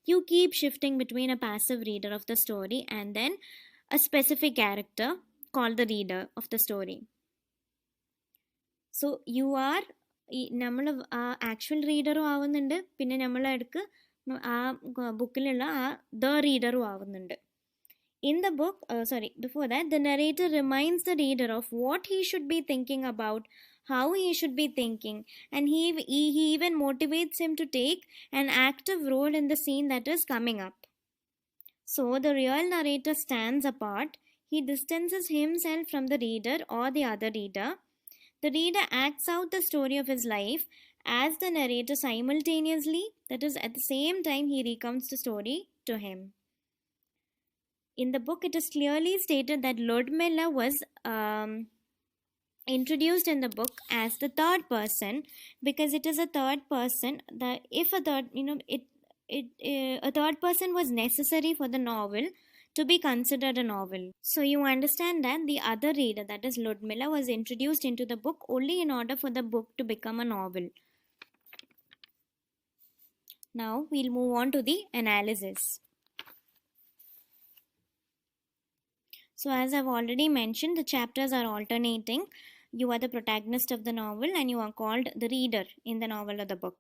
You keep shifting between a passive reader of the story and then a specific character called the reader of the story. So you are, നമ്മൾ ആ actual റീഡറും ആവുന്നുണ്ട്, പിന്നെ നമ്മളടുക്ക് ആ ബുക്കിലുള്ള ആ the റീഡറും ആവുന്നുണ്ട്. In the book, before that, the narrator reminds the reader of what he should be thinking about, how he should be thinking, and he even motivates him to take an active role in the scene that is coming up. So the real narrator stands apart. He distances himself from the reader or the other reader. The reader acts out the story of his life as the narrator simultaneously, that is, at the same time he recounts the story to him. In the book, it is clearly stated that Ludmilla was introduced in the book as the third person, because it is a third person. A third person was necessary for the novel to be considered a novel. So you understand that the other reader, that is Ludmilla, was introduced into the book only in order for the book to become a novel. Now we'll move on to the analysis. So as I've already mentioned, the chapters are alternating. You are the protagonist of the novel and you are called the reader in the novel or the book.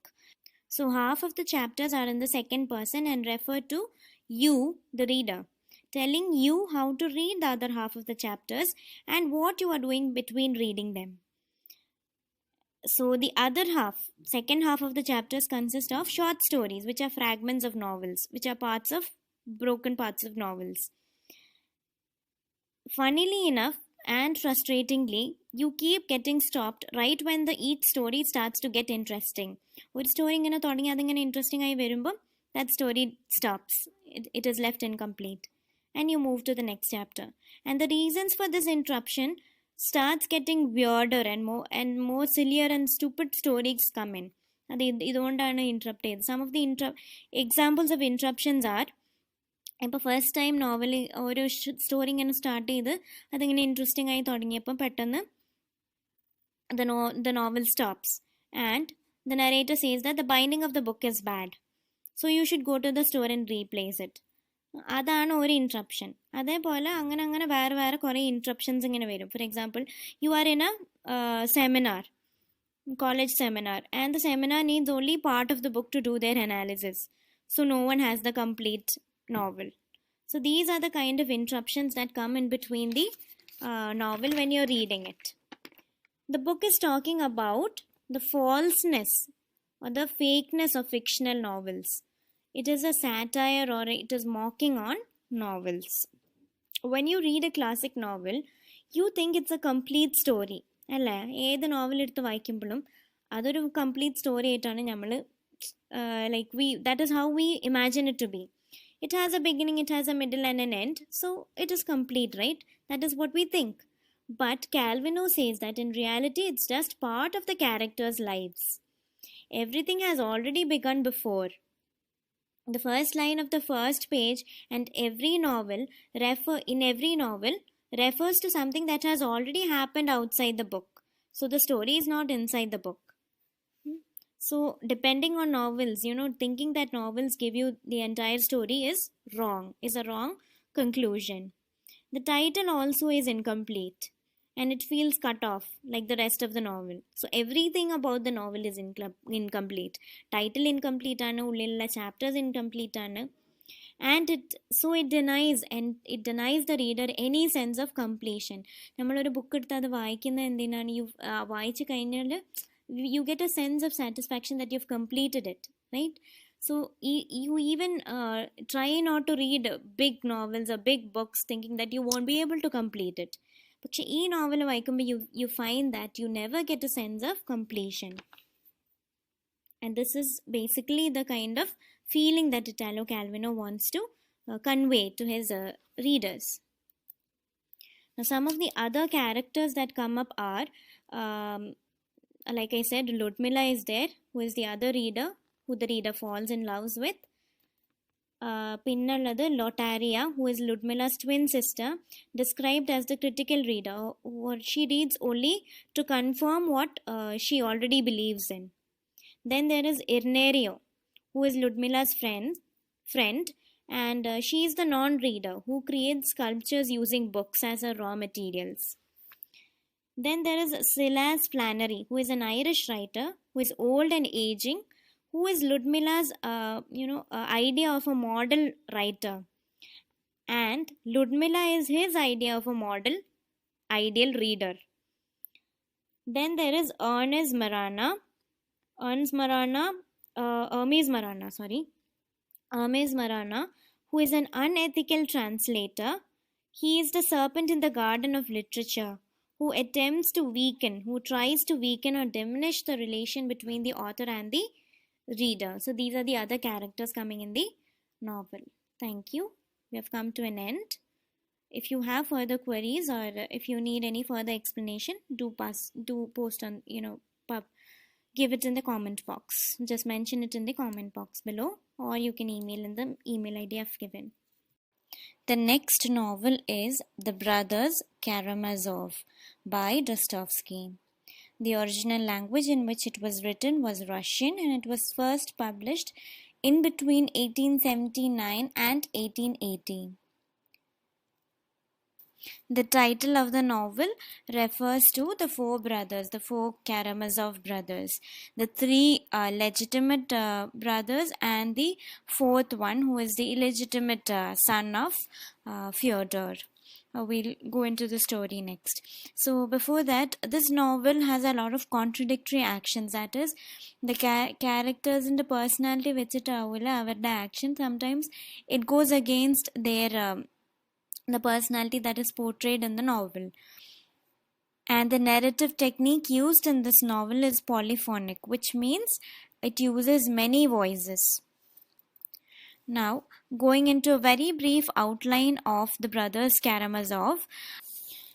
So half of the chapters are in the second person and refer to you, the reader, telling you how to read the other half of the chapters and what you are doing between reading them. So the other half, second half of the chapters consist of short stories, which are fragments of novels, which are broken parts of novels. Funnily enough and frustratingly, you keep getting stopped right when each story starts to get interesting. ഒരു story ഇങ്ങനെ തുടങ്ങി അതിങ്ങനെ interesting ആയി വരുമ്പോൾ that story stops. It is left incomplete and you move to the next chapter. And the reasons for this interruption starts getting weirder and more sillier and stupid stories come in. അത് ഇതുകൊണ്ടാണ് interrupt ചെയ്തത്. Some of the examples of interruptions are, ഇപ്പോൾ first time novel ഒരു story ഇങ്ങനെ start ചെയ്ത് അതിങ്ങനെ interesting ആയി തുടങ്ങിയപ്പോൾ പെട്ടെന്ന് the novel stops and the narrator says that the binding of the book is bad, so you should go to the store and replace it. അതാണ് ഒരു interruption. അതേപോലെ അങ്ങനെ വേറെ കുറേ ഇൻട്രപ്ഷൻസ് ഇങ്ങനെ വരും. For example, you are in A seminar, college seminar, and the seminar needs only part of the book to do their analysis, so no one has the complete novel. So these are the kind of interruptions that come in between the novel when you're reading it. The book is talking about the falseness or the fakeness of fictional novels. It is a satire or it is mocking on novels. When you read a classic novel, you think it's a complete story. അല്ലേ? ഏത് novel എടുത്ത് വായിക്കുമ്പോഴും അതൊരു complete story ആയിട്ടാണ് നമ്മൾ that is how we imagine it to be. It has a beginning, it has a middle, and an end, so it is complete, right? That is what we think. But Calvino says that in reality, it's just part of the characters' lives. Everything has already begun before. The first line of the first page and every novel refers to something that has already happened outside the book. So the story is not inside the book. So depending on novels, thinking that novels give you the entire story is a wrong conclusion. The title also is incomplete and it feels cut off like the rest of the novel. So everything about the novel is incomplete. Title incomplete ആണ്, ഉള്ളിലുള്ള chapters incomplete ആണ്. And it denies the reader any sense of completion. നമ്മളൊരു book എടുത്ത് അത് വായിക്കുന്നത് എന്തിനാണ്? വായിച്ചു കഴിഞ്ഞാൽ you get a sense of satisfaction that you've completed it, right? So you even try not to read big novels or big books thinking that you won't be able to complete it. പക്ഷെ ഈ novel വായിക്കുമ്പോൾ you find that you never get a sense of completion. And this is basically the kind of feeling that Italo Calvino wants to convey to his readers. Now, some of the other characters that come up are, like I said, Ludmilla is there, who is the other reader, who the reader falls in love with. Pinnaladu Lotaria, who is Ludmilla's twin sister, described as the critical reader, or she reads only to confirm what she already believes in. Then there is Irnerio, who is Ludmilla's friend, and she is the non-reader who creates sculptures using books as her raw materials. Then there is Silas Flannery, who is an Irish writer who is old and aging, who is Ludmilla's idea of a model writer, and Ludmilla is his idea of a model ideal reader. Then there is Hermes Marana, who is an unethical translator. He is the serpent in the garden of literature, who tries to weaken or diminish the relation between the author and the reader. So these are the other characters coming in the novel. Thank you. We have come to an end. If you have further queries or if you need any further explanation, do post on, give it in the comment box. Just mention it in the comment box below, or you can email in the email ID I've given. The next novel is The Brothers Karamazov by Dostoevsky. The original language in which it was written was Russian, and it was first published in between 1879 and 1880. The title of the novel refers to the four Karamazov brothers, the three legitimate brothers, and the fourth one, who is the illegitimate son of Fyodor. We'll go into the story next. So before that, this novel has a lot of contradictory actions. That is, the characters and the personality vechitavula avarde action, sometimes it goes against their the personality that is portrayed in the novel. And the narrative technique used in this novel is polyphonic, which means it uses many voices. Now, going into a very brief outline of the brothers Karamazov.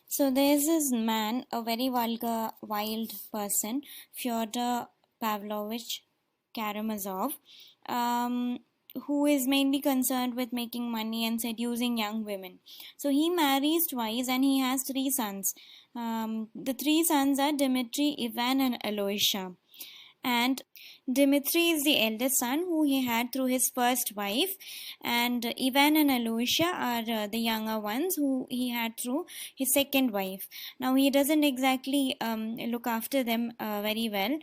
So there's this man, a very vulgar, wild person, Fyodor Pavlovich Karamazov, who is mainly concerned with making money and seducing young women. So he marries twice and he has three sons. The three sons are Dmitri, Ivan, and Aloysia. And Dmitri is the eldest son, who he had through his first wife, and Ivan and Aloysia are the younger ones who he had through his second wife. Now he doesn't exactly look after them very well.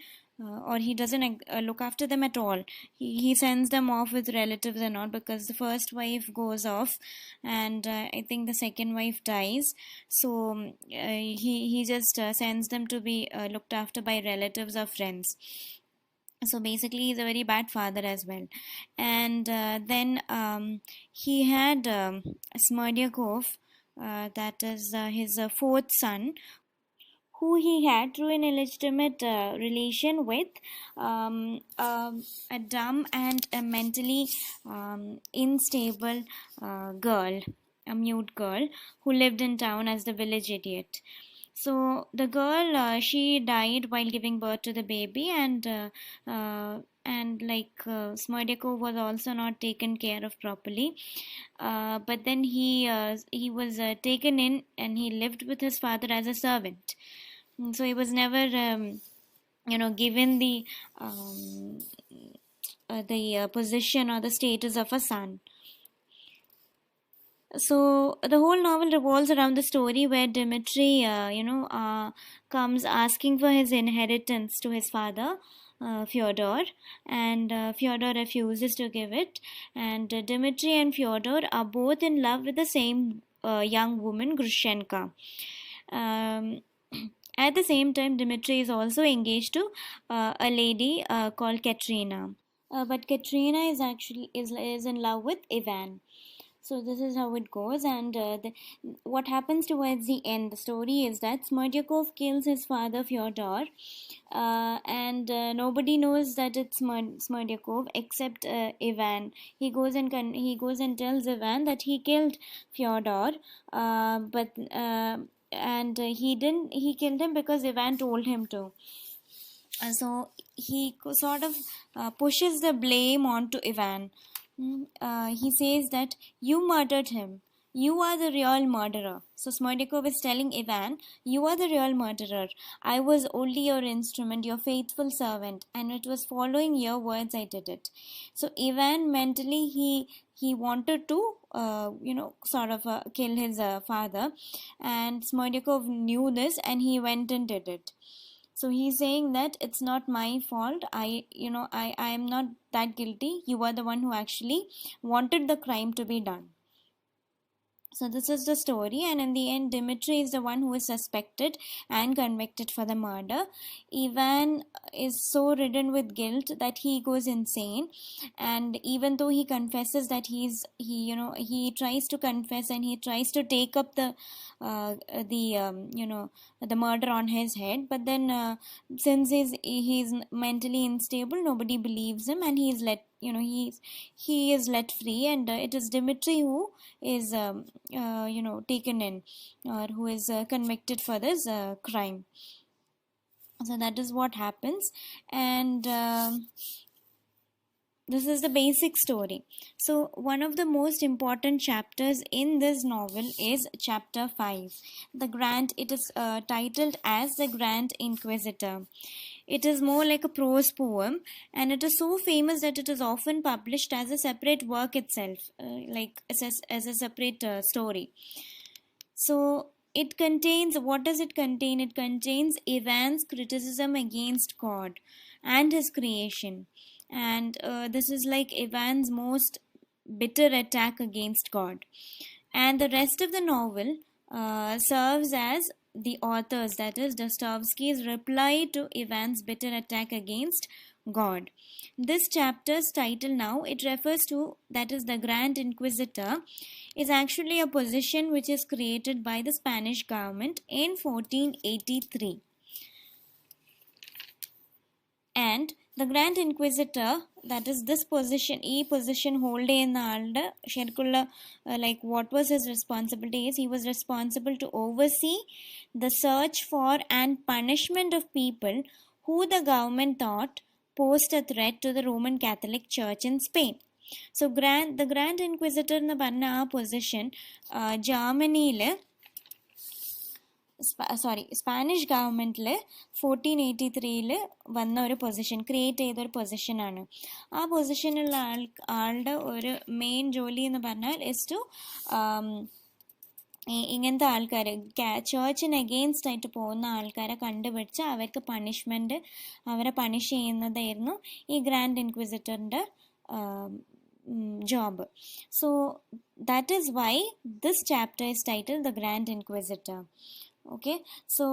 Or he doesn't look after them at all. He sends them off with relatives and all, because the first wife goes off and I think the second wife dies. So he just sends them to be looked after by relatives or friends. So basically he's a very bad father as well. And then he had Smerdyakov, that is his fourth son, who he had through an illegitimate relation with a dumb and a mentally unstable girl, a mute girl who lived in town as the village idiot. So the girl, she died while giving birth to the baby, and like Smerdyakov was also not taken care of properly. But then he was taken in, and he lived with his father as a servant. So he was never given the position or the status of a son. So the whole novel revolves around the story where Dmitri, comes asking for his inheritance to his father, Fyodor, and Fyodor refuses to give it. And Dmitri and Fyodor are both in love with the same young woman, Grushenka. Um, at the same time, Dmitri is also engaged to a lady called Katrina. But Katrina is actually is in love with Ivan. So this is how it goes, and what happens towards the end. The story is that Smerdyakov kills his father Fyodor, and nobody knows that it's Smerdyakov except Ivan. He goes and tells Ivan that he killed Fyodor, but and he didn't. He killed him because Ivan told him to. So he sort of pushes the blame onto Ivan. He says that you murdered him. You are the real murderer. So Smerdyakov is telling Ivan, you are the real murderer. I was only your instrument, your faithful servant, and it was following your words I did it. So Ivan mentally he wanted to sort of kill his father, and Smerdyakov knew this and he went and did it. So he's saying that it's not my fault. I am not that guilty. You are the one who actually wanted the crime to be done. So this is the story, and in the end, Dmitri is the one who is suspected and convicted for the murder. Ivan is so ridden with guilt that he goes insane, and even though he confesses that he tries to confess and he tries to take up the murder on his head, but then since he's mentally unstable, nobody believes him, and he is let free, and it is Dmitri who is taken in, or who is convicted for this crime. So that is what happens, and this is the basic story. So one of the most important chapters in this novel is chapter 5. It is titled as The Grand Inquisitor. It is more like a prose poem, and it is so famous that it is often published as a separate work itself, like as a separate story. So what does it contain? It contains Ivan's criticism against God and his creation. And this is like Ivan's most bitter attack against God. And the rest of the novel serves as the author's, that is Dostoevsky's, reply to Ivan's bitter attack against God. This chapter's title now, it refers to, that is the Grand Inquisitor, is actually a position which is created by the Spanish government in 1483. And the Grand Inquisitor, that is this position, position hold ചെയ്യുന്ന ആളുടെ ശരിക്കുള്ള like what was his responsibility is, he was responsible to oversee the search for and punishment of people who the government thought posed a threat to the Roman Catholic Church in Spain. So the Grand Inquisitor എന്ന് പറഞ്ഞ ആ position ജർമ്മനിയിൽ Spanish ഗവൺമെൻറ്റിൽ 1483 വന്ന ഒരു position, create ചെയ്തൊരു പൊസിഷനാണ്. ആ പൊസിഷനുള്ള ആളുടെ ഒരു മെയിൻ ജോലി എന്ന് പറഞ്ഞാൽ ഇസ് ടു ഇങ്ങനത്തെ ആൾക്കാർ, ചേർച്ചിന് അഗെയിൻസ്റ്റ് ആയിട്ട് പോകുന്ന ആൾക്കാരെ കണ്ടുപിടിച്ച് അവർക്ക് അവരെ പണിഷ് ചെയ്യുന്നതായിരുന്നു ഈ grand ഇൻക്വിസിറ്ററിൻ്റെ job. So that is why this chapter is titled The Grand Inquisitor. Okay, so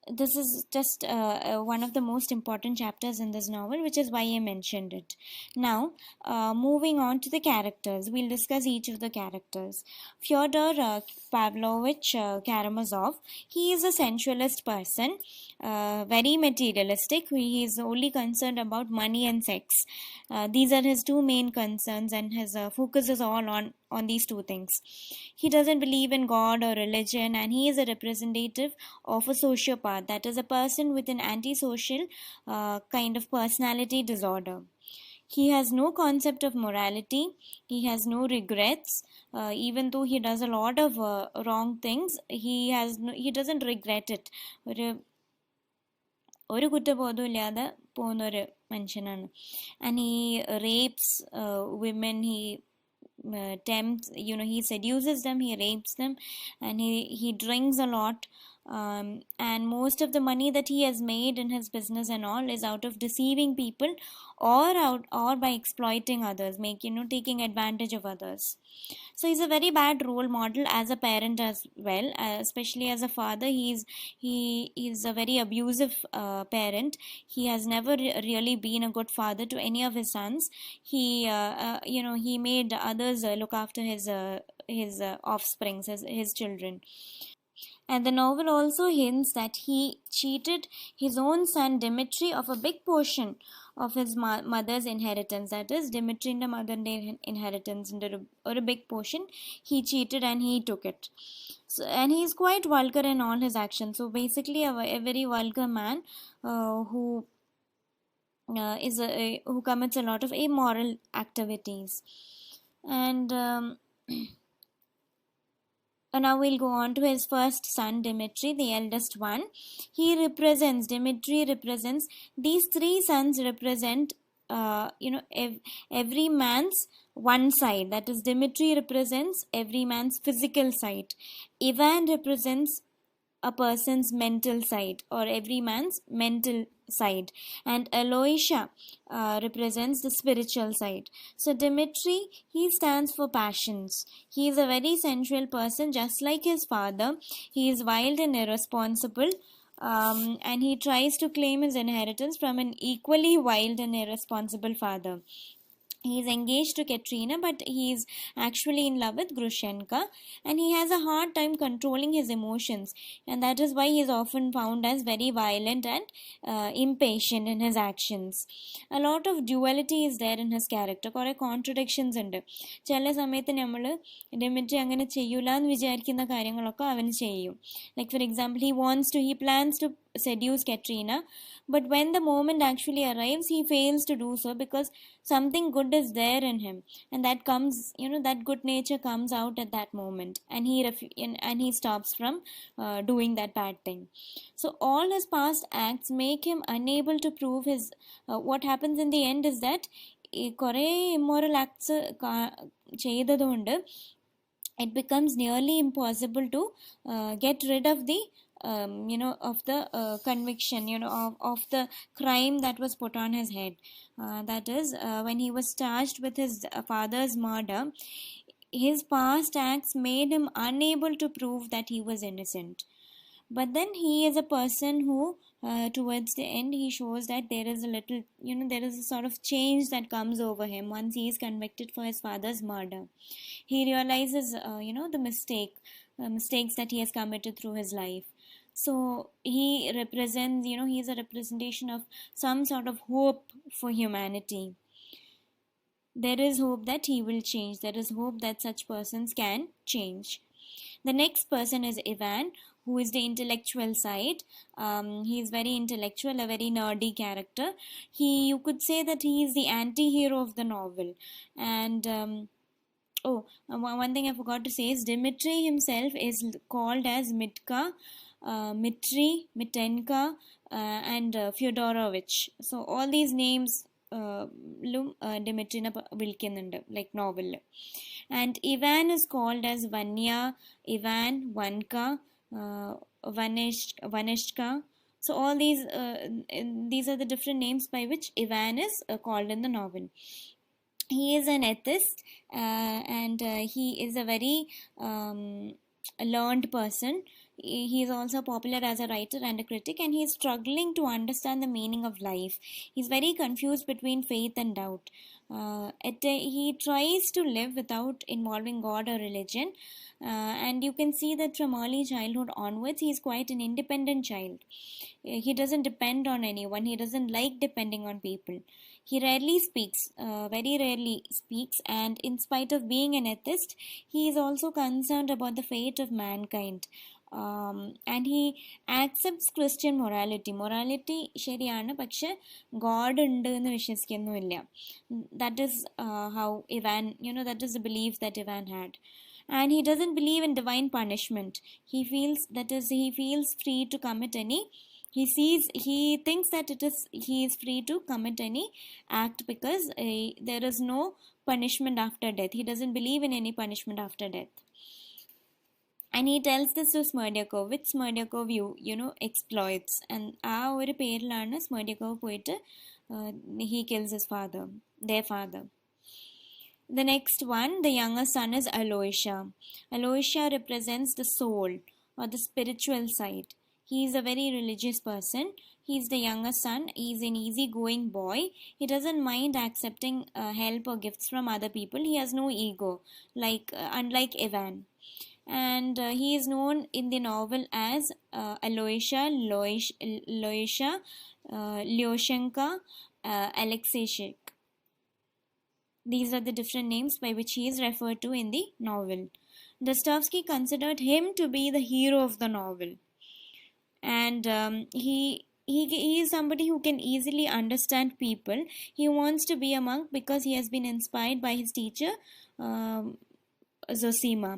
this is just one of the most important chapters in this novel, which is why I mentioned it. Now, moving on to the characters, we'll discuss each of the characters. Fyodor Pavlovich Karamazov, he is a sensualist person, very materialistic. He is only concerned about money and sex. These are his two main concerns, and his focus is all on these two things. He doesn't believe in God or religion, and he is a representative of a sociopath, that is, a person with an antisocial kind of personality disorder. He has no concept of morality, he has no regrets. Even though he does a lot of wrong things, he doesn't regret it. ഒരു ഒരു കുറ്റബോധവും ഇല്ലാതെ പോകുന്ന ഒരു മനുഷ്യനാണ്. And he rapes women, he tempts, he seduces them, he rapes them, and he drinks a lot. And most of the money that he has made in his business and all is out of deceiving people, or by exploiting others, taking advantage of others. So he's a very bad role model as a parent as well, especially as a father. He is a very abusive parent. He has never really been a good father to any of his sons. He made others look after his offspring, his children. And the novel also hints that he cheated his own son Dmitri of a big portion of his mother's inheritance. That is, Dmitri in the mother's inheritance, or a big portion, he cheated and he took it. So, and he is quite vulgar in all his actions. So basically, a very vulgar man who who commits a lot of immoral activities. And now we'll go on to his first son, Dmitri, the eldest one. Dmitri represents, these three sons represent, every man's one side. That is, Dmitri represents every man's physical side. Ivan represents a person's mental side, or every man's mental side, and Aloysia represents the spiritual side. So Dmitri, he stands for passions. He is a very sensual person, just like his father. He is wild and irresponsible, and he tries to claim his inheritance from an equally wild and irresponsible father. He is engaged to Katrina, but he is actually in love with Grushenka, and he has a hard time controlling his emotions, and that is why he is often found as very violent and impatient in his actions. A lot of duality is there in his character. കുറേ contradictions ഉണ്ട്. ചില സമയത്ത് നമ്മൾ ഡെമിട്രി അങ്ങനെ ചെയ്യൂല എന്ന് വിചാരിക്കുന്ന കാര്യങ്ങളൊക്കെ അവൻ ചെയ്യും. Like for example, he plans to seduce Katrina, but when the moment actually arrives, he fails to do so because something good is there in him, and that comes, that good nature comes out at that moment, and he stops from doing that bad thing. So all his past acts make him unable to prove his what happens in the end is that കുറേ immoral acts ചെയ്തതുകൊണ്ട് it becomes nearly impossible to get rid of the of the conviction, of the crime that was put on his head. That is, when he was charged with his father's murder, his past acts made him unable to prove that he was innocent. But then he is a person who, towards the end, he shows that there is a little, there is a sort of change that comes over him once he is convicted for his father's murder. He realizes, the mistakes that he has committed through his life. So he represents, he is a representation of some sort of hope for humanity. There is hope that he will change. There is hope that such persons can change. The next person is Ivan, who is the intellectual side. He is very intellectual, a very nerdy character. You could say that he is the anti-hero of the novel. And one thing I forgot to say is Dmitri himself is called as Mitka, Mitri, Mitenka, and Fyodorovich. So all these names Dimitrina വിളിക്കുന്നുണ്ട്, like novel. And Ivan is called as Vanya, Ivan, Vanka, Vanishka. So all these are the different names by which Ivan is called in the novel. He is an atheist, and he is a very learned person. He is also popular as a writer and a critic, and he is struggling to understand the meaning of life. He's very confused between faith and doubt. He tries to live without involving God or religion, and you can see that from early childhood onwards, he is quite an independent child. He doesn't depend on anyone. He doesn't like depending on people. He rarely speaks, very rarely speaks, and in spite of being an atheist, he is also concerned about the fate of mankind. And he accepts Christian morality. Morality ശരിയാണ്, പക്ഷെ God ഉണ്ട് എന്ന് വിശ്വസിക്കുന്നുമില്ല. That is how Ivan, that is the belief that Ivan had. And he doesn't believe in divine punishment. He feels free to commit any, he thinks that he is free to commit any act because there is no punishment after death. He doesn't believe in any punishment after death. And he tells this to Smerdyakov, which Smerdyakov exploits. And ആ ഒരു പേരിലാണ് Smerdyakov പോയിട്ട് he kills his father, their father. The next one, the younger son, is Aloysia. Aloysia represents the soul or the spiritual side. He is a very religious person. He is the younger son. He is an easygoing boy. He doesn't mind accepting help or gifts from other people. He has no ego, unlike Ivan. And he is known in the novel as Aloysia, Lyoshenka, Alexeychik. These are the different names by which he is referred to in the novel. Dostoevsky considered him to be the hero of the novel. And he is somebody who can easily understand people. He wants to be a monk because he has been inspired by his teacher, Zosima.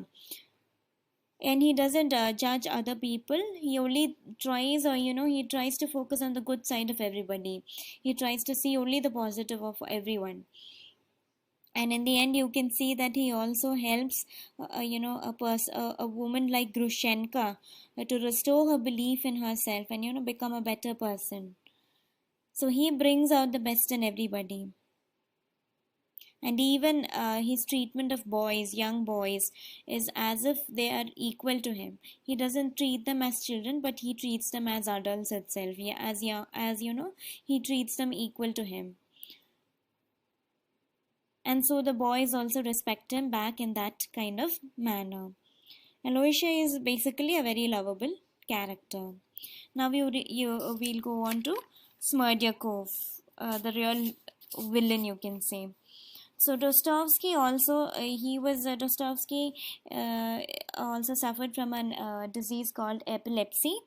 And he doesn't judge other people. He only tries, he tries to focus on the good side of everybody. He tries to see only the positive of everyone. And in the end, you can see that he also helps, a woman like Grushenka to restore her belief in herself and, become a better person. So he brings out the best in everybody. And even his treatment of boys, young boys, is as if they are equal to him. He doesn't treat them as children, but he treats them as adults itself. He treats them equal to him. And so the boys also respect him back in that kind of manner. Aloysia is basically a very lovable character. Now we'll go on to Smerdyakov, the real villain, you can say. So Dostoevsky also also suffered from a disease called epilepsy,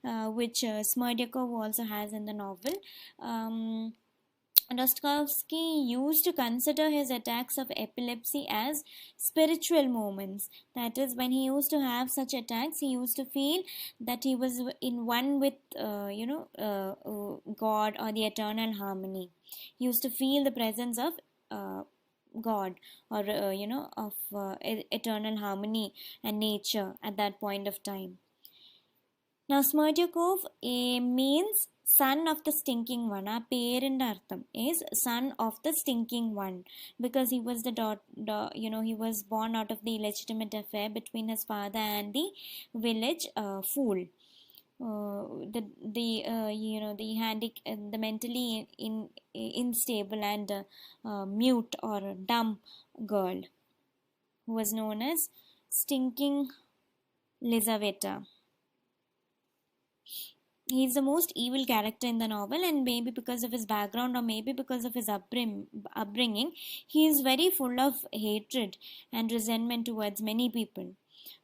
which Smerdyakov also has in the novel. Dostoevsky used to consider his attacks of epilepsy as spiritual moments. That is, when he used to have such attacks, he used to feel that he was in one with, God or the eternal harmony. He used to feel the presence of God or, of eternal harmony and nature at that point of time. Now, Smerdyakov means son of the stinking one. Our parent artham is son of the stinking one, because he was he was born out of the illegitimate affair between his father and the village fool. The mentally unstable and mute or dumb girl who was known as Stinking Lizaveta. He's the most evil character in the novel, and maybe because of his background or maybe because of his upbringing, he is very full of hatred and resentment towards many people.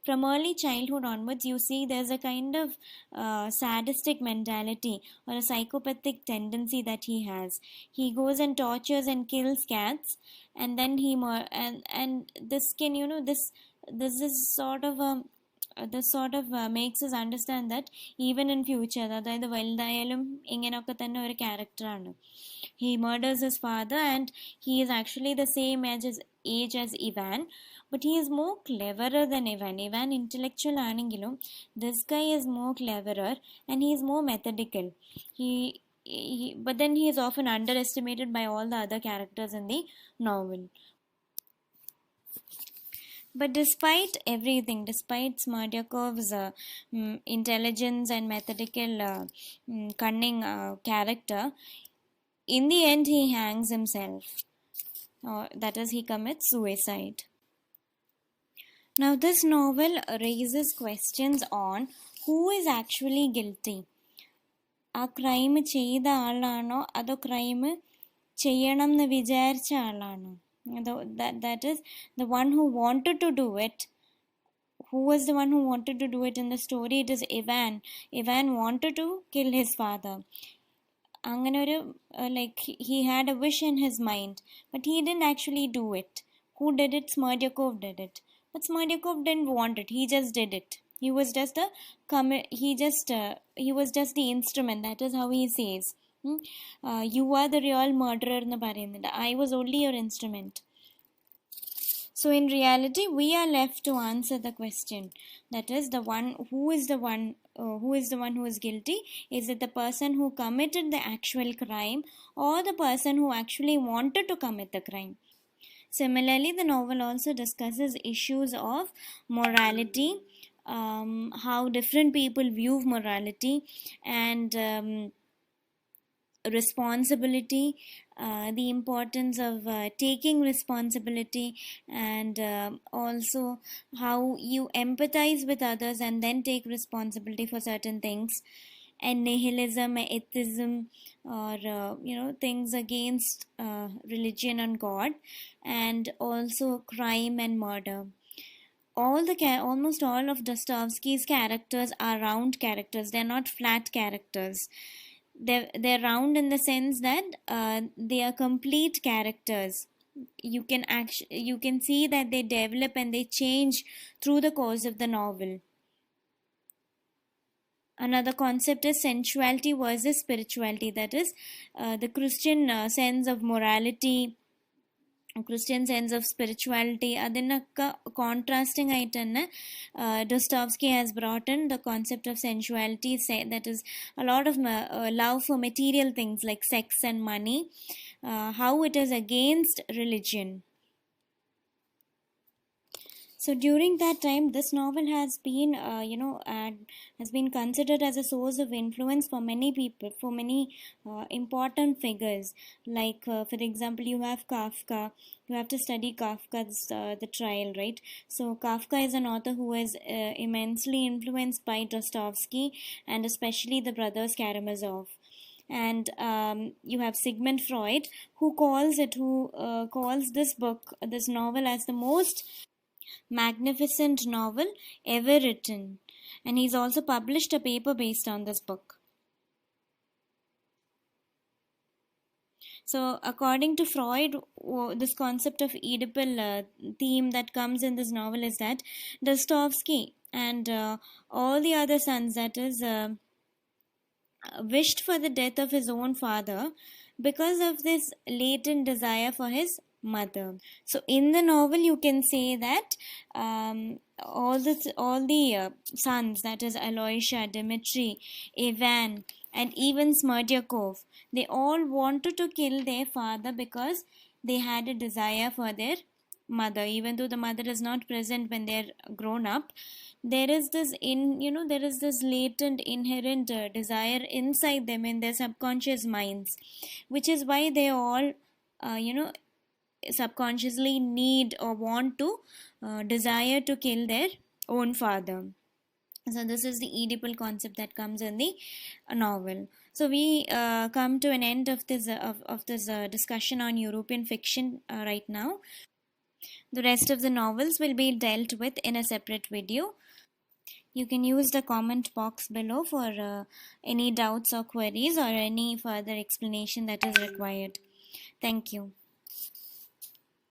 From early childhood onwards, you see there's a kind of sadistic mentality or a psychopathic tendency that he has. He goes and tortures and kills cats, and then this can, this is sort of a makes us understand that even in future, അതായത് വലുതായാലും ഇങ്ങനെയൊക്കെ തന്നെ ഒരു ക്യാരക്ടറാണ്. He murders his father, and he is actually the same age as Ivan, but he is more cleverer than Ivan. Ivan intellectual ആണെങ്കിലും this guy is more cleverer and he is more methodical. But then he is often underestimated by all the other characters in the novel. But despite everything, despite Smerdyakov's intelligence and methodical cunning character, in the end he hangs himself, or that is, he commits suicide. Now, this novel raises questions on who is actually guilty. ആ crime ചെയ്ത ആളാണോ അതോ crime ചെയ്യണം എന്ന് വിചാരിച്ച ആളാണോ? That is the one who wanted to do it. Who was the one who wanted to do it in the story? It is Ivan. Ivan wanted to kill his father. അങ്ങനെ ഒരു he had a wish in his mind, but he didn't actually do it. Who did it? Smerdyakov did it. But Smerdyakov didn't want it. He just did it. He was just he was just the instrument. That is how he says. You are the real murderer എന്ന് പറയുന്നുണ്ട്. I was only your instrument. So in reality, we are left to answer the question. That is, who is the one who is guilty? Is it the person who committed the actual crime, or the person who actually wanted to commit the crime? Similarly, the novel also discusses issues of morality, how different people view morality, and responsibility, the importance of taking responsibility, and also how you empathize with others and then take responsibility for certain things, and nihilism, atheism, or things against religion and God, and also crime and murder. Almost all of Dostoevsky's characters are round characters. They're not flat characters. They're round in the sense that they are complete characters. You can see that they develop and they change through the course of the novel. Another concept is sensuality versus spirituality. That is, the Christian sense of morality, Christian sense of spirituality, adinakka contrasting ആയിട്ടാണ് Dostoevsky has brought in the concept of sensuality, that is a lot of love for material things like sex and money, how it is against religion. So during that time, this novel has been has been considered as a source of influence for many people, for many important figures, like for example, you have Kafka. You have to study Kafka's The Trial, right? So Kafka is an author who is immensely influenced by Dostoevsky, and especially the brothers Karamazov. And you have Sigmund Freud, who calls this novel as the most magnificent novel ever written, and he's also published a paper based on this book. So according to Freud, this concept of Oedipal theme that comes in this novel is that Dostoevsky and all the other sons, that is, wished for the death of his own father because of this latent desire for his mother. So in the novel, you can say that all the sons, that is Aloysia, Dmitri, Ivan, and even Smerdyakov, they all wanted to kill their father because they had a desire for their mother. Even though the mother is not present when they're grown up, there is this there is this latent inherent desire inside them, in their subconscious minds, which is why they all subconsciously need or want to desire to kill their own father. So this is the Oedipal concept that comes in the novel. So we come to an end of this discussion on European fiction right now. The rest of the novels will be dealt with in a separate video. You can use the comment box below for any doubts or queries or any further explanation that is required. Thank you.